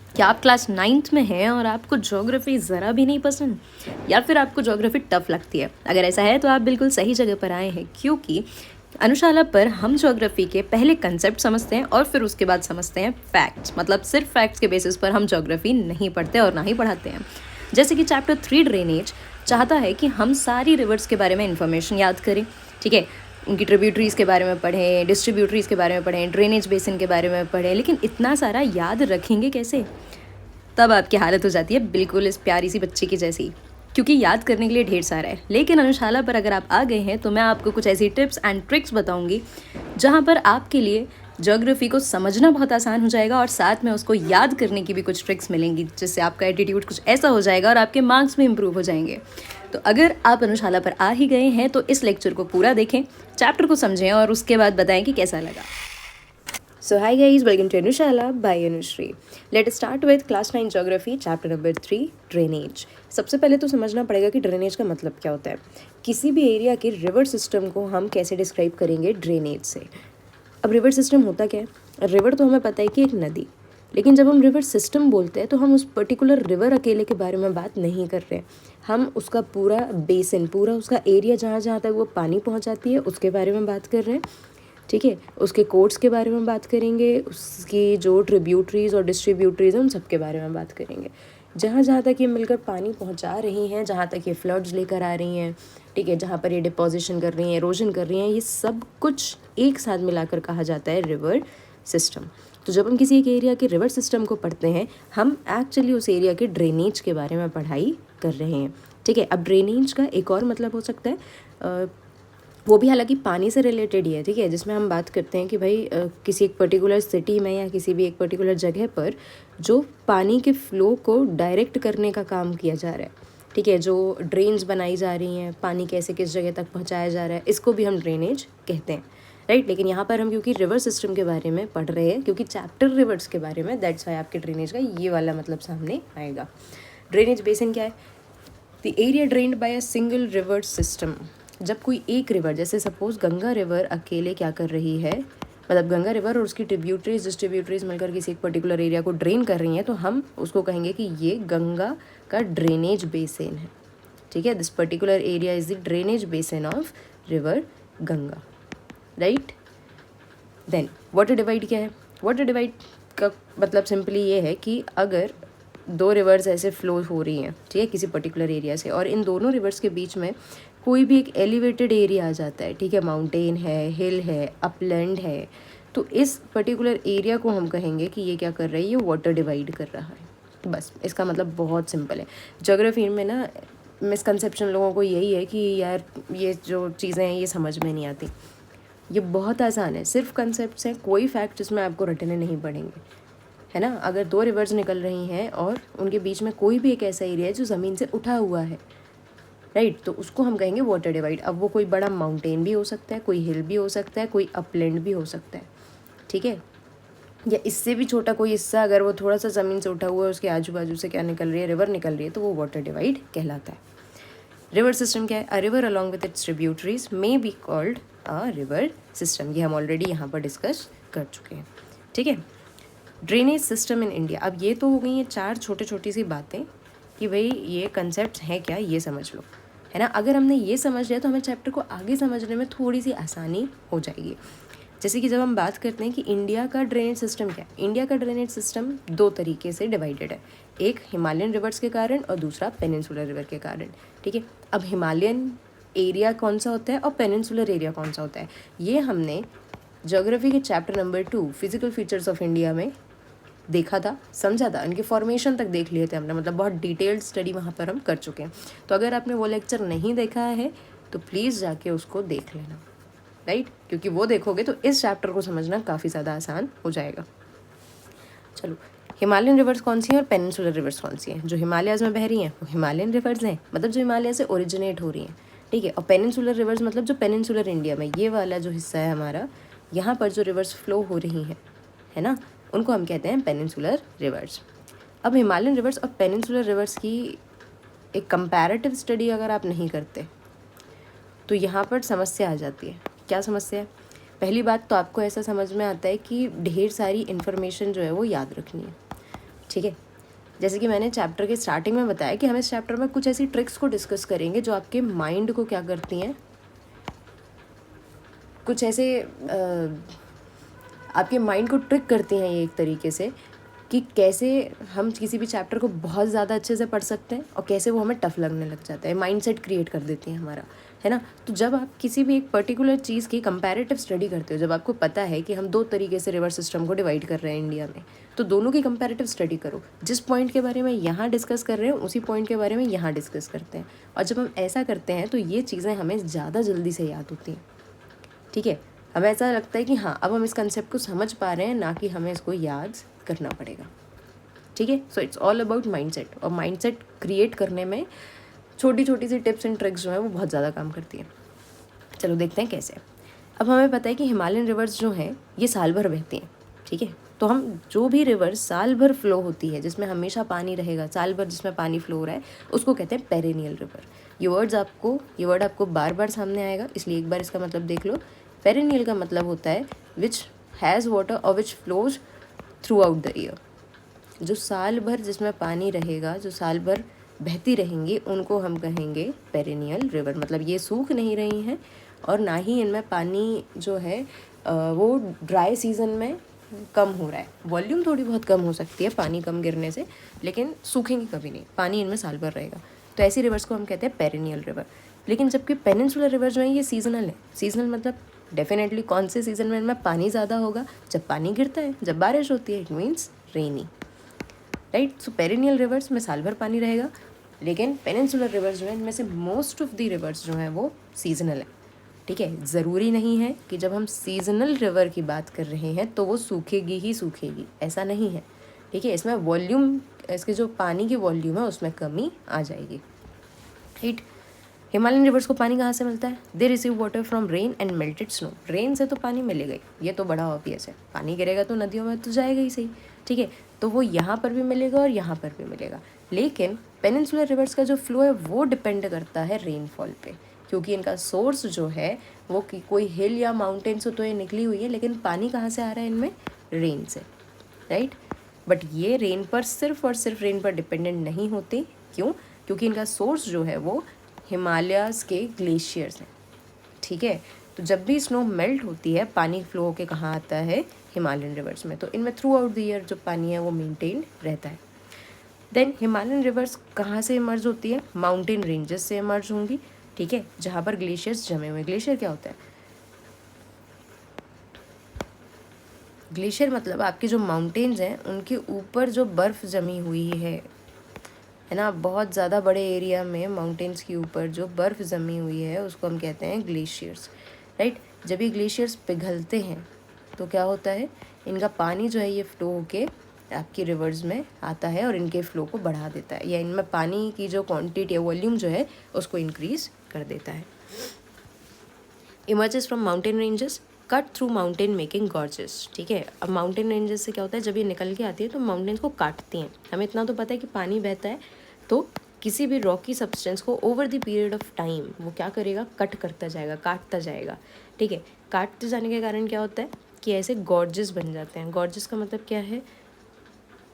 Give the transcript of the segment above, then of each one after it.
क्या आप class 9th में हैं और आपको ज्योग्राफी ज़रा भी नहीं पसंद, या फिर आपको ज्योग्राफी टफ लगती है? अगर ऐसा है तो आप बिल्कुल सही जगह पर आए हैं, क्योंकि अनुशाला पर हम ज्योग्राफी के पहले कंसेप्ट समझते हैं और फिर उसके बाद समझते हैं फैक्ट्स। मतलब सिर्फ फैक्ट्स के बेसिस पर हम ज्योग्राफी नहीं पढ़ते और ना ही पढ़ाते हैं। जैसे कि चैप्टर 3 ड्रेनेज चाहता है कि हम सारी रिवर्स के बारे में इंफॉर्मेशन याद करें, ठीक है, उनकी ट्रिब्यूटरीज़ के बारे में पढ़ें, डिस्ट्रीब्यूटरीज़ के बारे में पढ़ें, ड्रेनेज बेसिन के बारे में पढ़ें, लेकिन इतना सारा याद रखेंगे कैसे? तब आपकी हालत हो जाती है बिल्कुल इस प्यारी सी बच्ची की जैसी, क्योंकि याद करने के लिए ढेर सारा है। लेकिन अनुशाला पर अगर आप आ गए हैं तो मैं आपको कुछ ऐसी टिप्स एंड ट्रिक्स बताऊंगी जहां पर आपके लिए ज्योग्राफी को समझना बहुत आसान हो जाएगा और साथ में उसको याद करने की भी कुछ ट्रिक्स मिलेंगी, जिससे आपका एटीट्यूड कुछ ऐसा हो जाएगा और आपके मार्क्स भी इम्प्रूव हो जाएंगे। तो अगर आप अनुशाला पर आ ही गए हैं तो इस लेक्चर को पूरा देखें, चैप्टर को समझें और उसके बाद बताएं कि कैसा लगा। So hi guys, welcome to Anushala by Anushree. Let us start with class 9 geography chapter number 3 drainage. सबसे पहले तो समझना पड़ेगा कि ड्रेनेज का मतलब क्या होता है। किसी भी एरिया के रिवर सिस्टम को हम कैसे डिस्क्राइब करेंगे? ड्रेनेज से। अब रिवर सिस्टम होता क्या है? रिवर तो हमें पता है कि एक नदी, लेकिन जब हम रिवर सिस्टम बोलते हैं तो हम उस पर्टिकुलर रिवर अकेले के बारे में बात नहीं कर रहे हैं। हम उसका पूरा बेसिन, पूरा उसका एरिया जहाँ जहाँ तक वो पानी पहुँचाती है उसके बारे में बात कर रहे हैं, ठीक है। उसके कोर्ट्स के बारे में बात करेंगे, उसकी जो ट्रिब्यूटरीज और डिस्ट्रीब्यूटरीज हैं उन सब के बारे में बात करेंगे। जहाँ जहाँ तक ये मिलकर पानी पहुँचा रही हैं, जहाँ तक ये फ्लड्स लेकर आ रही हैं, ठीक है, जहाँ पर ये डिपोजिशन कर रही हैं, एरोजन कर रही हैं, ये सब कुछ एक साथ मिलाकर कहा जाता है रिवर सिस्टम। तो जब हम किसी एक एरिया के रिवर सिस्टम को पढ़ते हैं, हम एक्चुअली उस एरिया के ड्रेनेज के बारे में पढ़ाई कर रहे हैं, ठीक है। अब ड्रेनेज का एक और मतलब हो सकता है, वो भी हालांकि पानी से रिलेटेड ही है, ठीक है, जिसमें हम बात करते हैं कि भाई किसी एक पर्टिकुलर सिटी में या किसी भी एक पर्टिकुलर जगह पर जो पानी के फ्लो को डायरेक्ट करने का काम किया जा रहा है, ठीक है, जो ड्रेन्स बनाई जा रही हैं, पानी कैसे किस जगह तक पहुंचाया जा रहा है, इसको भी हम ड्रेनेज कहते हैं, राइट। लेकिन यहाँ पर हम क्योंकि रिवर सिस्टम के बारे में पढ़ रहे हैं, क्योंकि चैप्टर रिवर्स के बारे में, दैट्स वाई आपके ड्रेनेज का ये वाला मतलब सामने आएगा। ड्रेनेज बेसिन क्या है? The area drained by a single river system. जब कोई एक रिवर, जैसे सपोज गंगा रिवर अकेले क्या कर रही है, मतलब गंगा रिवर और उसकी ट्रिब्यूटरीज डिस्ट्रीब्यूटरीज मिलकर किसी एक पर्टिकुलर एरिया को ड्रेन कर रही हैं, तो हम उसको कहेंगे कि ये गंगा का ड्रेनेज बेसिन है, ठीक है। This particular area is the drainage basin of river Ganga, right. Then water divide क्या है? वाटर डिवाइड का मतलब सिंपली ये है कि अगर दो रिवर्स ऐसे फ्लो हो रही हैं, ठीक है, किसी पर्टिकुलर एरिया से, और इन दोनों रिवर्स के बीच में कोई भी एक एलिवेटेड एरिया आ जाता है, ठीक है, माउंटेन है, हिल है, अपलैंड है, तो इस पर्टिकुलर एरिया को हम कहेंगे कि ये क्या कर रहा है, ये वाटर डिवाइड कर रहा है। बस इसका मतलब बहुत सिंपल है। ज्योग्राफी में ना मिसकंसेप्शन लोगों को यही है कि यार ये जो चीज़ें हैं ये समझ में नहीं आती। ये बहुत आसान है, सिर्फ कंसेप्ट्स हैं, कोई फैक्ट इसमें आपको रटने नहीं पड़ेंगे, है ना। अगर दो रिवर्स निकल रही हैं और उनके बीच में कोई भी एक ऐसा एरिया है जो ज़मीन से उठा हुआ है, राइट, तो उसको हम कहेंगे वाटर डिवाइड। अब वो कोई बड़ा माउंटेन भी हो सकता है, कोई हिल भी हो सकता है, कोई अपलैंड भी हो सकता है, ठीक है, या इससे भी छोटा कोई हिस्सा अगर वो थोड़ा सा ज़मीन से उठा हुआ है, उसके आजू बाजू से क्या निकल रही है, रिवर निकल रही है, तो वो वाटर डिवाइड कहलाता है। रिवर सिस्टम क्या है? A river along with its tributaries may be called a river system. ये हम ऑलरेडी यहाँ पर डिस्कस कर चुके हैं, ठीक है। Drainage system in India. अब ये तो हो गई हैं चार छोटी छोटी सी बातें कि भाई ये कंसेप्ट हैं क्या, ये समझ लो, है ना। अगर हमने ये समझ लिया तो हमें चैप्टर को आगे समझने में थोड़ी सी आसानी हो जाएगी। जैसे कि जब हम बात करते हैं कि इंडिया का ड्रेनेज सिस्टम क्या है, इंडिया का ड्रेनेज सिस्टम दो तरीके से डिवाइडेड है, एक हिमालयन रिवर्स के कारण और दूसरा पेनिनसुलर रिवर के कारण, ठीक है। अब हिमालयन एरिया कौन सा होता है और पेनिनसुलर एरिया कौन सा होता है, ये हमने ज्योग्राफी के chapter number 2 physical features of India में देखा था, समझा था, इनके फॉर्मेशन तक देख लिए थे हमने, मतलब बहुत डिटेल्ड स्टडी वहाँ पर हम कर चुके हैं। तो अगर आपने वो लेक्चर नहीं देखा है तो प्लीज़ जाके उसको देख लेना, राइट, क्योंकि वो देखोगे तो इस चैप्टर को समझना काफ़ी ज़्यादा आसान हो जाएगा। चलो, हिमालयन रिवर्स कौन सी हैं और पेनिनसुलर रिवर्स कौन सी हैं? जो हिमालयाज़ में बह रही हैं वो हिमालयन रिवर्स हैं, मतलब जो हिमालय से ओरिजिनेट हो रही हैं, ठीक है। और पेनिनसुलर रिवर्स मतलब जो पेनिनसुलर इंडिया में, ये वाला जो हिस्सा है हमारा, यहाँ पर जो रिवर्स फ्लो हो रही हैं, है ना, उनको हम कहते हैं पेनिनसुलर रिवर्स। अब हिमालयन रिवर्स और पेनिनसुलर रिवर्स की एक कंपैरेटिव स्टडी अगर आप नहीं करते तो यहाँ पर समस्या आ जाती है। क्या समस्या है? पहली बात तो आपको ऐसा समझ में आता है कि ढेर सारी इन्फॉर्मेशन जो है वो याद रखनी है। ठीक है, जैसे कि मैंने चैप्टर के स्टार्टिंग में बताया कि हम इस चैप्टर में कुछ ऐसी ट्रिक्स को डिस्कस करेंगे जो आपके माइंड को क्या करती हैं, कुछ ऐसे आपके माइंड को ट्रिक करती हैं ये एक तरीके से, कि कैसे हम किसी भी चैप्टर को बहुत ज़्यादा अच्छे से पढ़ सकते हैं और कैसे वो हमें टफ लगने लग जाता है, माइंडसेट क्रिएट कर देती हैं हमारा, है ना। तो जब आप किसी भी एक पर्टिकुलर चीज़ की कंपैरेटिव स्टडी करते हो, जब आपको पता है कि हम 2 तरीके से रिवर सिस्टम को डिवाइड कर रहे हैं इंडिया में, तो दोनों की कंपैरेटिव स्टडी करो। जिस पॉइंट के बारे में यहाँ डिस्कस कर रहे हैं उसी पॉइंट के बारे में यहाँ डिस्कस करते हैं, और जब हम ऐसा करते हैं तो ये चीज़ें हमें ज़्यादा जल्दी से याद होती हैं। ठीक है, हमें ऐसा लगता है कि हाँ अब हम इस कंसेप्ट को समझ पा रहे हैं, ना कि हमें इसको याद करना पड़ेगा। ठीक है, so it's all about mindset, और माइंडसेट क्रिएट करने में छोटी छोटी सी टिप्स एंड ट्रिक्स जो है वो बहुत ज़्यादा काम करती हैं। चलो देखते हैं कैसे। अब हमें पता है कि हिमालयन रिवर्स जो हैं ये साल भर बहती हैं। ठीक है, तो हम जो भी रिवर साल भर फ्लो होती है, जिसमें हमेशा पानी रहेगा, साल भर जिसमें पानी फ्लो हो रहा है, उसको कहते हैं पेरेनियल रिवर। ये वर्ड आपको बार बार सामने आएगा, इसलिए एक बार इसका मतलब देख लो। पेरेनियल का मतलब होता है विच हैज़ वाटर और which flows through out the year. जो साल भर जिसमें पानी रहेगा, जो साल भर बहती रहेंगी, उनको हम कहेंगे पेरेनियल रिवर। मतलब ये सूख नहीं रही हैं और ना ही इनमें पानी जो है वो ड्राई सीज़न में कम हो रहा है। वॉल्यूम थोड़ी बहुत कम हो सकती है पानी कम गिरने से, लेकिन सूखेंगी कभी नहीं, पानी इनमें साल भर रहेगा। तो ऐसी रिवर्स को हम कहते हैं पेरेनियल रिवर। लेकिन जबकि पेनिनसुलर रिवर जो है ये सीजनल है। सीजनल मतलब डेफिनेटली कौन से सीज़न में इनमें पानी ज़्यादा होगा? जब पानी गिरता है, जब बारिश होती है, it means rainy, right. So perennial rivers में साल भर पानी रहेगा, लेकिन पेनिनसुलर रिवर्स जो है इनमें से मोस्ट ऑफ द रिवर्स जो हैं वो सीजनल है। ठीक है, ज़रूरी नहीं है कि जब हम सीजनल रिवर की बात कर रहे हैं तो वो सूखेगी ही सूखेगी, ऐसा नहीं है। ठीक है, इसमें वॉल्यूम, इसके जो पानी की वॉल्यूम है उसमें कमी आ जाएगी, राइट। हिमालयन रिवर्स को पानी कहाँ से मिलता है? They receive water from rain and melted snow. Rain से तो पानी मिलेगा ही, ये तो बड़ा ऑब्वियस है, पानी गिरेगा तो नदियों में तो जाएगा ही सही। ठीक है, तो वो यहाँ पर भी मिलेगा और यहाँ पर भी मिलेगा। लेकिन पेनिनसुलर रिवर्स का जो फ्लो है वो डिपेंड करता है रेनफॉल पे, क्योंकि इनका सोर्स जो है वो कोई हिल या माउंटेन से तो ये निकली हुई है, लेकिन पानी कहाँ से आ रहा है इनमें? रेन से, राइट। बट ये रेन पर सिर्फ और सिर्फ रेन पर डिपेंडेंट नहीं होती। क्यों? क्योंकि इनका सोर्स जो है वो हिमालयाज़ के ग्लेशियर्स हैं। ठीक है, तो जब भी स्नो मेल्ट होती है पानी फ्लो होके कहाँ आता है? हिमालयन रिवर्स में। तो इनमें थ्रू आउट द ईयर जो पानी है वो मेंटेन रहता है। देन हिमालयन रिवर्स कहाँ से इमर्ज होती है? माउंटेन रेंजेस से इमर्ज होंगी। ठीक है, जहाँ पर ग्लेशियर्स जमे हुए। ग्लेशियर क्या होता है? ग्लेशियर मतलब आपके जो माउंटेन्स हैं उनके ऊपर जो बर्फ़ जमी हुई है ना, बहुत ज़्यादा बड़े एरिया में माउंटेन्स के ऊपर जो बर्फ़ जमी हुई है उसको हम कहते हैं ग्लेशियर्स, राइट। जब ये ग्लेशियर्स पिघलते हैं तो क्या होता है? इनका पानी जो है ये फ्लो होके आपकी रिवर्स में आता है और इनके फ्लो को बढ़ा देता है, या इनमें पानी की जो क्वांटिटी या वॉल्यूम जो है उसको इंक्रीज़ कर देता है। Emerges from mountain ranges cut through mountain making gorges. ठीक है, अब माउंटेन रेंजेस से क्या होता है? जब ये निकल के आती है तो माउंटेन्स को काटती हैं। हमें इतना तो पता है कि पानी बहता है तो किसी भी रॉकी सब्सटेंस को over the period of time वो क्या करेगा? कट करता जाएगा, काटता जाएगा। ठीक है, काटते जाने के कारण क्या होता है कि ऐसे गॉर्जेस बन जाते हैं। गॉर्जेस का मतलब क्या है?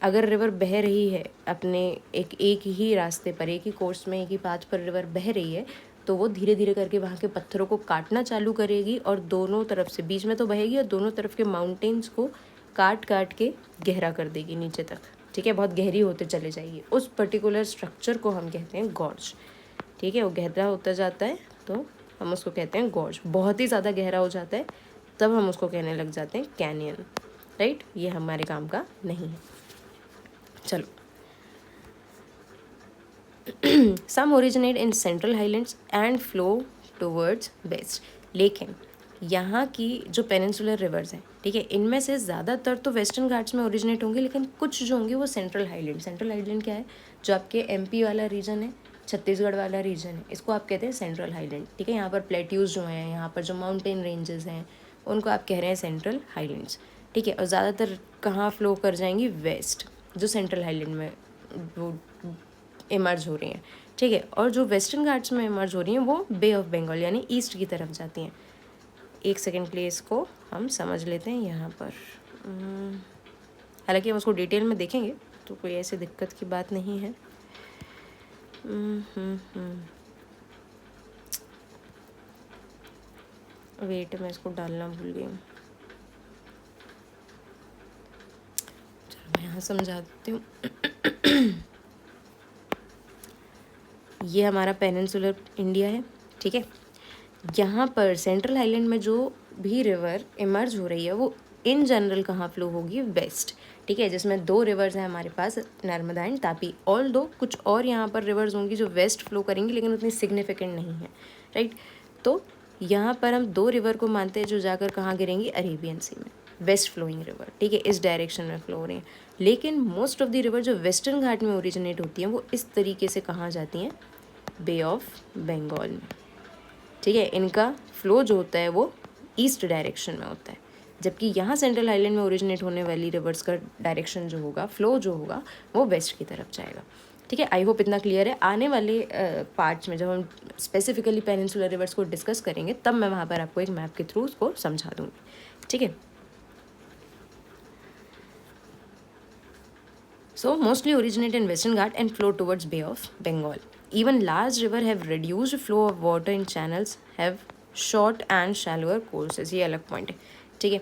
अगर रिवर बह रही है अपने एक ही रास्ते पर, एक ही कोर्स में, एक ही पाथ पर रिवर बह रही है, तो वो धीरे धीरे करके वहाँ के पत्थरों को काटना चालू करेगी और दोनों तरफ से, बीच में तो बहेगी और दोनों तरफ के माउंटेन्स को काट काट के गहरा कर देगी नीचे तक। ठीक है, बहुत गहरी होते चले जाएगी। उस पर्टिकुलर स्ट्रक्चर को हम कहते हैं गॉर्ज। ठीक है, वो गहरा होता जाता है तो हम उसको कहते हैं गॉर्ज। बहुत ही ज़्यादा गहरा हो जाता है तब हम उसको कहने लग जाते हैं कैनियन, राइट। ये हमारे काम का नहीं है। चलो, some originate in central highlands and flow towards west. लेकिन यहाँ की जो पेनिनसुलर रिवर्स हैं, ठीक है, इनमें से ज़्यादातर तो वेस्टर्न घाट्स में ओरिजिनेट होंगे, लेकिन कुछ जो होंगे वो सेंट्रल हाईलैंड। सेंट्रल हाईलैंड क्या है? जो आपके एमपी वाला रीजन है, छत्तीसगढ़ वाला रीजन है, इसको आप कहते हैं सेंट्रल हाईलैंड। ठीक है, यहाँ पर प्लेट्यूज जो हैं, यहाँ पर जो माउंटेन रेंजेस हैं, उनको आप कह रहे हैं सेंट्रल हाईलैंड्स। ठीक है, और ज़्यादातर कहाँ फ्लो कर जाएंगी? वेस्ट, जो सेंट्रल हाईलैंड में वो इमर्ज हो रही हैं। ठीक है, और जो वेस्टर्न घाट्स में इमर्ज हो रही हैं वो बे ऑफ बंगाल यानी ईस्ट की तरफ जाती हैं। एक सेकेंड के लिए इसको हम समझ लेते हैं यहाँ पर। हालांकि हम उसको डिटेल में देखेंगे, तो कोई ऐसी दिक्कत की बात नहीं है। वेट, मैं इसको डालना भूल गई हूँ। चलो मैं यहाँ समझा देती हूँ। ये हमारा पेनिनसुलर इंडिया है, ठीक है। यहाँ पर सेंट्रल आइलैंड में जो भी रिवर इमर्ज हो रही है वो इन जनरल कहाँ फ्लो होगी, वेस्ट, ठीक है, जिसमें 2 रिवर्स हैं हमारे पास, नर्मदा एंड तापी। ऑल दो कुछ और यहाँ पर रिवर्स होंगी जो वेस्ट फ्लो करेंगी, लेकिन उतनी सिग्निफिकेंट नहीं है, राइट। तो यहाँ पर हम 2 रिवर को मानते हैं जो जाकर कहाँ गिरेंगी, अरेबियन सी में, वेस्ट फ्लोइंग रिवर, ठीक है, इस डायरेक्शन में फ्लो हो रही हैं। लेकिन मोस्ट ऑफ द रिवर जो वेस्टर्न घाट में ओरिजिनेट होती हैं वो इस तरीके से कहाँ जाती हैं, बे ऑफ बंगाल में, ठीक है। इनका फ्लो जो होता है वो ईस्ट डायरेक्शन में होता है, जबकि यहाँ सेंट्रल आइलैंड में ओरिजिनेट होने वाली रिवर्स का डायरेक्शन जो होगा, फ्लो जो होगा, वो वेस्ट की तरफ जाएगा, ठीक है। आई होप इतना क्लियर है। आने वाले पार्ट्स में जब हम स्पेसिफिकली पेनिनसुलर रिवर्स को डिस्कस करेंगे तब मैं वहाँ पर आपको एक मैप के थ्रू उसको समझा दूँगी, ठीक है। So mostly originate in Western Ghat and flow towards Bay of Bengal. Even large river have reduced flow of water in channels, have short and shallower courses. ये अलग पॉइंट है, ठीक है।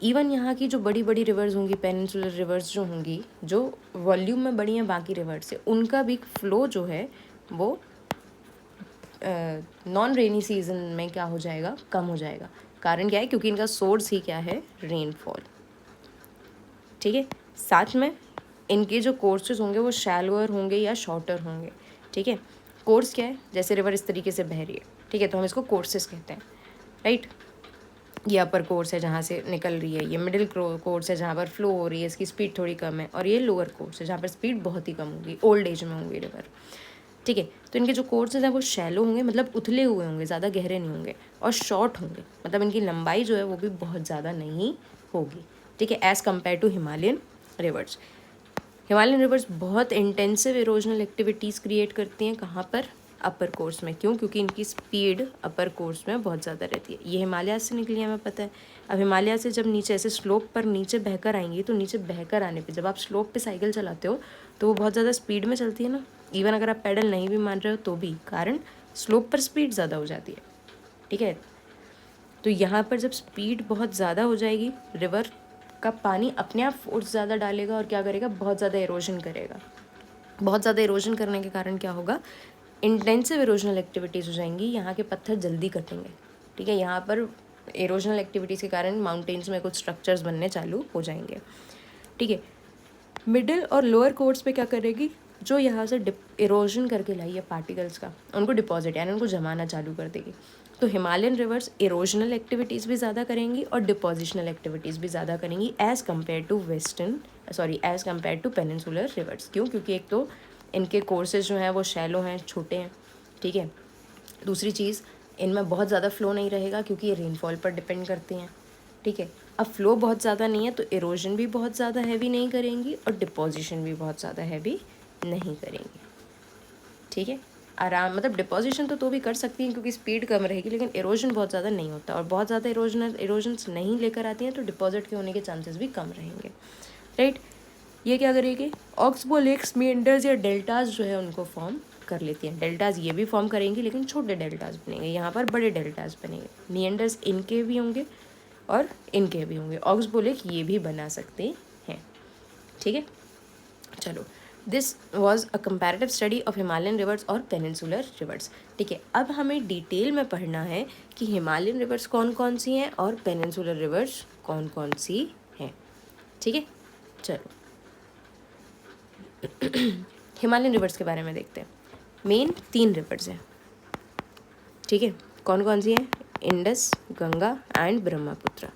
इवन यहाँ की जो बड़ी बड़ी रिवर्स होंगी, पेनिनसुलर रिवर्स जो होंगी, जो वॉल्यूम में बड़ी हैं बाकी रिवर से, उनका भी फ्लो जो है वो नॉन रेनी सीजन में क्या हो जाएगा, कम हो जाएगा। कारण क्या है, क्योंकि इनका सोर्स ही क्या है, रेनफॉल, ठीक है। साथ में इनके जो कोर्सेज होंगे वो शैलोअर होंगे या शॉर्टर होंगे, ठीक है। कोर्स क्या है, जैसे रिवर इस तरीके से बह रही है, ठीक है, तो हम इसको कोर्सेस कहते हैं, राइट। ये अपर कोर्स है जहाँ से निकल रही है, ये मिडिल कोर्स है जहाँ पर फ्लो हो रही है, इसकी स्पीड थोड़ी कम है, और ये लोअर कोर्स है जहाँ पर स्पीड बहुत ही कम होगी, ओल्ड एज में होंगी रिवर, ठीक है। तो इनके जो कोर्सेज हैं वो शैलो होंगे, मतलब उथले हुए होंगे, ज़्यादा गहरे नहीं होंगे, और शॉर्ट होंगे, मतलब इनकी लंबाई जो है वो भी बहुत ज़्यादा नहीं होगी, ठीक है, as compare to Himalayan rivers. Himalayan rivers बहुत इंटेंसिव इरोजनल एक्टिविटीज़ क्रिएट करती हैं, कहाँ पर, अपर कोर्स में। क्यों, क्योंकि इनकी स्पीड अपर कोर्स में बहुत ज़्यादा रहती है। ये हिमालय से निकली है, हमें पता है। अब हिमालय से जब नीचे ऐसे स्लोप पर नीचे बहकर आएंगी, तो नीचे बहकर आने पे जब आप स्लोप पे साइकिल चलाते हो तो वो बहुत ज़्यादा स्पीड में चलती है ना, इवन अगर आप पैडल नहीं भी मान रहे हो तो भी, कारण स्लोप पर स्पीड ज़्यादा हो जाती है, ठीक है। तो यहाँ पर जब स्पीड बहुत ज़्यादा हो जाएगी, रिवर का पानी अपने आप फोर्स ज़्यादा डालेगा और क्या करेगा, बहुत ज़्यादा इरोजन करेगा। बहुत ज़्यादा इरोजन करने के कारण क्या होगा, इंटेंसिव इरोजनल एक्टिविटीज़ हो जाएंगी, यहाँ के पत्थर जल्दी कटेंगे, ठीक है। यहाँ पर इरोजनल एक्टिविटीज़ के कारण माउंटेन्स में कुछ स्ट्रक्चर्स बनने चालू हो जाएंगे, ठीक है। मिडिल और लोअर कोर्स पे क्या करेगी, जो यहाँ से इरोजन करके लाई है पार्टिकल्स का, उनको डिपॉजिट यानी उनको जमाना चालू कर देगी। तो हिमालयन रिवर्स इरोजनल एक्टिविटीज़ भी ज़्यादा करेंगी और डिपोजिशनल एक्टिविटीज़ भी ज़्यादा करेंगी as compare to peninsular rivers. क्यों, क्योंकि एक तो इनके कोर्सेज जो हैं वो शैलो हैं, छोटे हैं, ठीक है। दूसरी चीज़, इनमें बहुत ज़्यादा फ्लो नहीं रहेगा क्योंकि ये रेनफॉल पर डिपेंड करती हैं, ठीक है। अब फ्लो बहुत ज़्यादा नहीं है तो इरोजन भी बहुत ज़्यादा हैवी नहीं करेंगी और डिपोजिशन भी बहुत ज़्यादा हैवी नहीं करेंगी, ठीक है। आराम, मतलब डिपोजिशन तो भी कर सकती हैं क्योंकि स्पीड कम रहेगी, लेकिन इरोजन बहुत ज़्यादा नहीं होता, और बहुत ज़्यादा इरोजन्स नहीं लेकर आती हैं तो डिपॉजिट के होने के चांसेस भी कम रहेंगे, राइट। ये क्या करेगी, ऑक्सबो लेक्स, मीएंडर्स या डेल्टाज जो है उनको फॉर्म कर लेती हैं। डेल्टाज ये भी फॉर्म करेंगी लेकिन छोटे डेल्टाज बनेंगे, यहाँ पर बड़े डेल्टाज बनेंगे। मीएंडर्स इनके भी होंगे और इनके भी होंगे, ऑक्सबो लेक ये भी बना सकते हैं, ठीक है। चलो, this was a comparative study of Himalayan reverse और पेनिनसुलर रिवर्स, ठीक है। अब हमें डिटेल में पढ़ना है कि हिमालयन रिवर्स कौन कौन सी हैं और पेनिनसुलर रिवर्स कौन कौन सी हैं, ठीक है। चलो हिमालयन रिवर्स के बारे में देखते हैं। मेन 3 रिवर्स हैं, ठीक है। कौन कौन सी हैं, इंडस, गंगा एंड ब्रह्मपुत्र।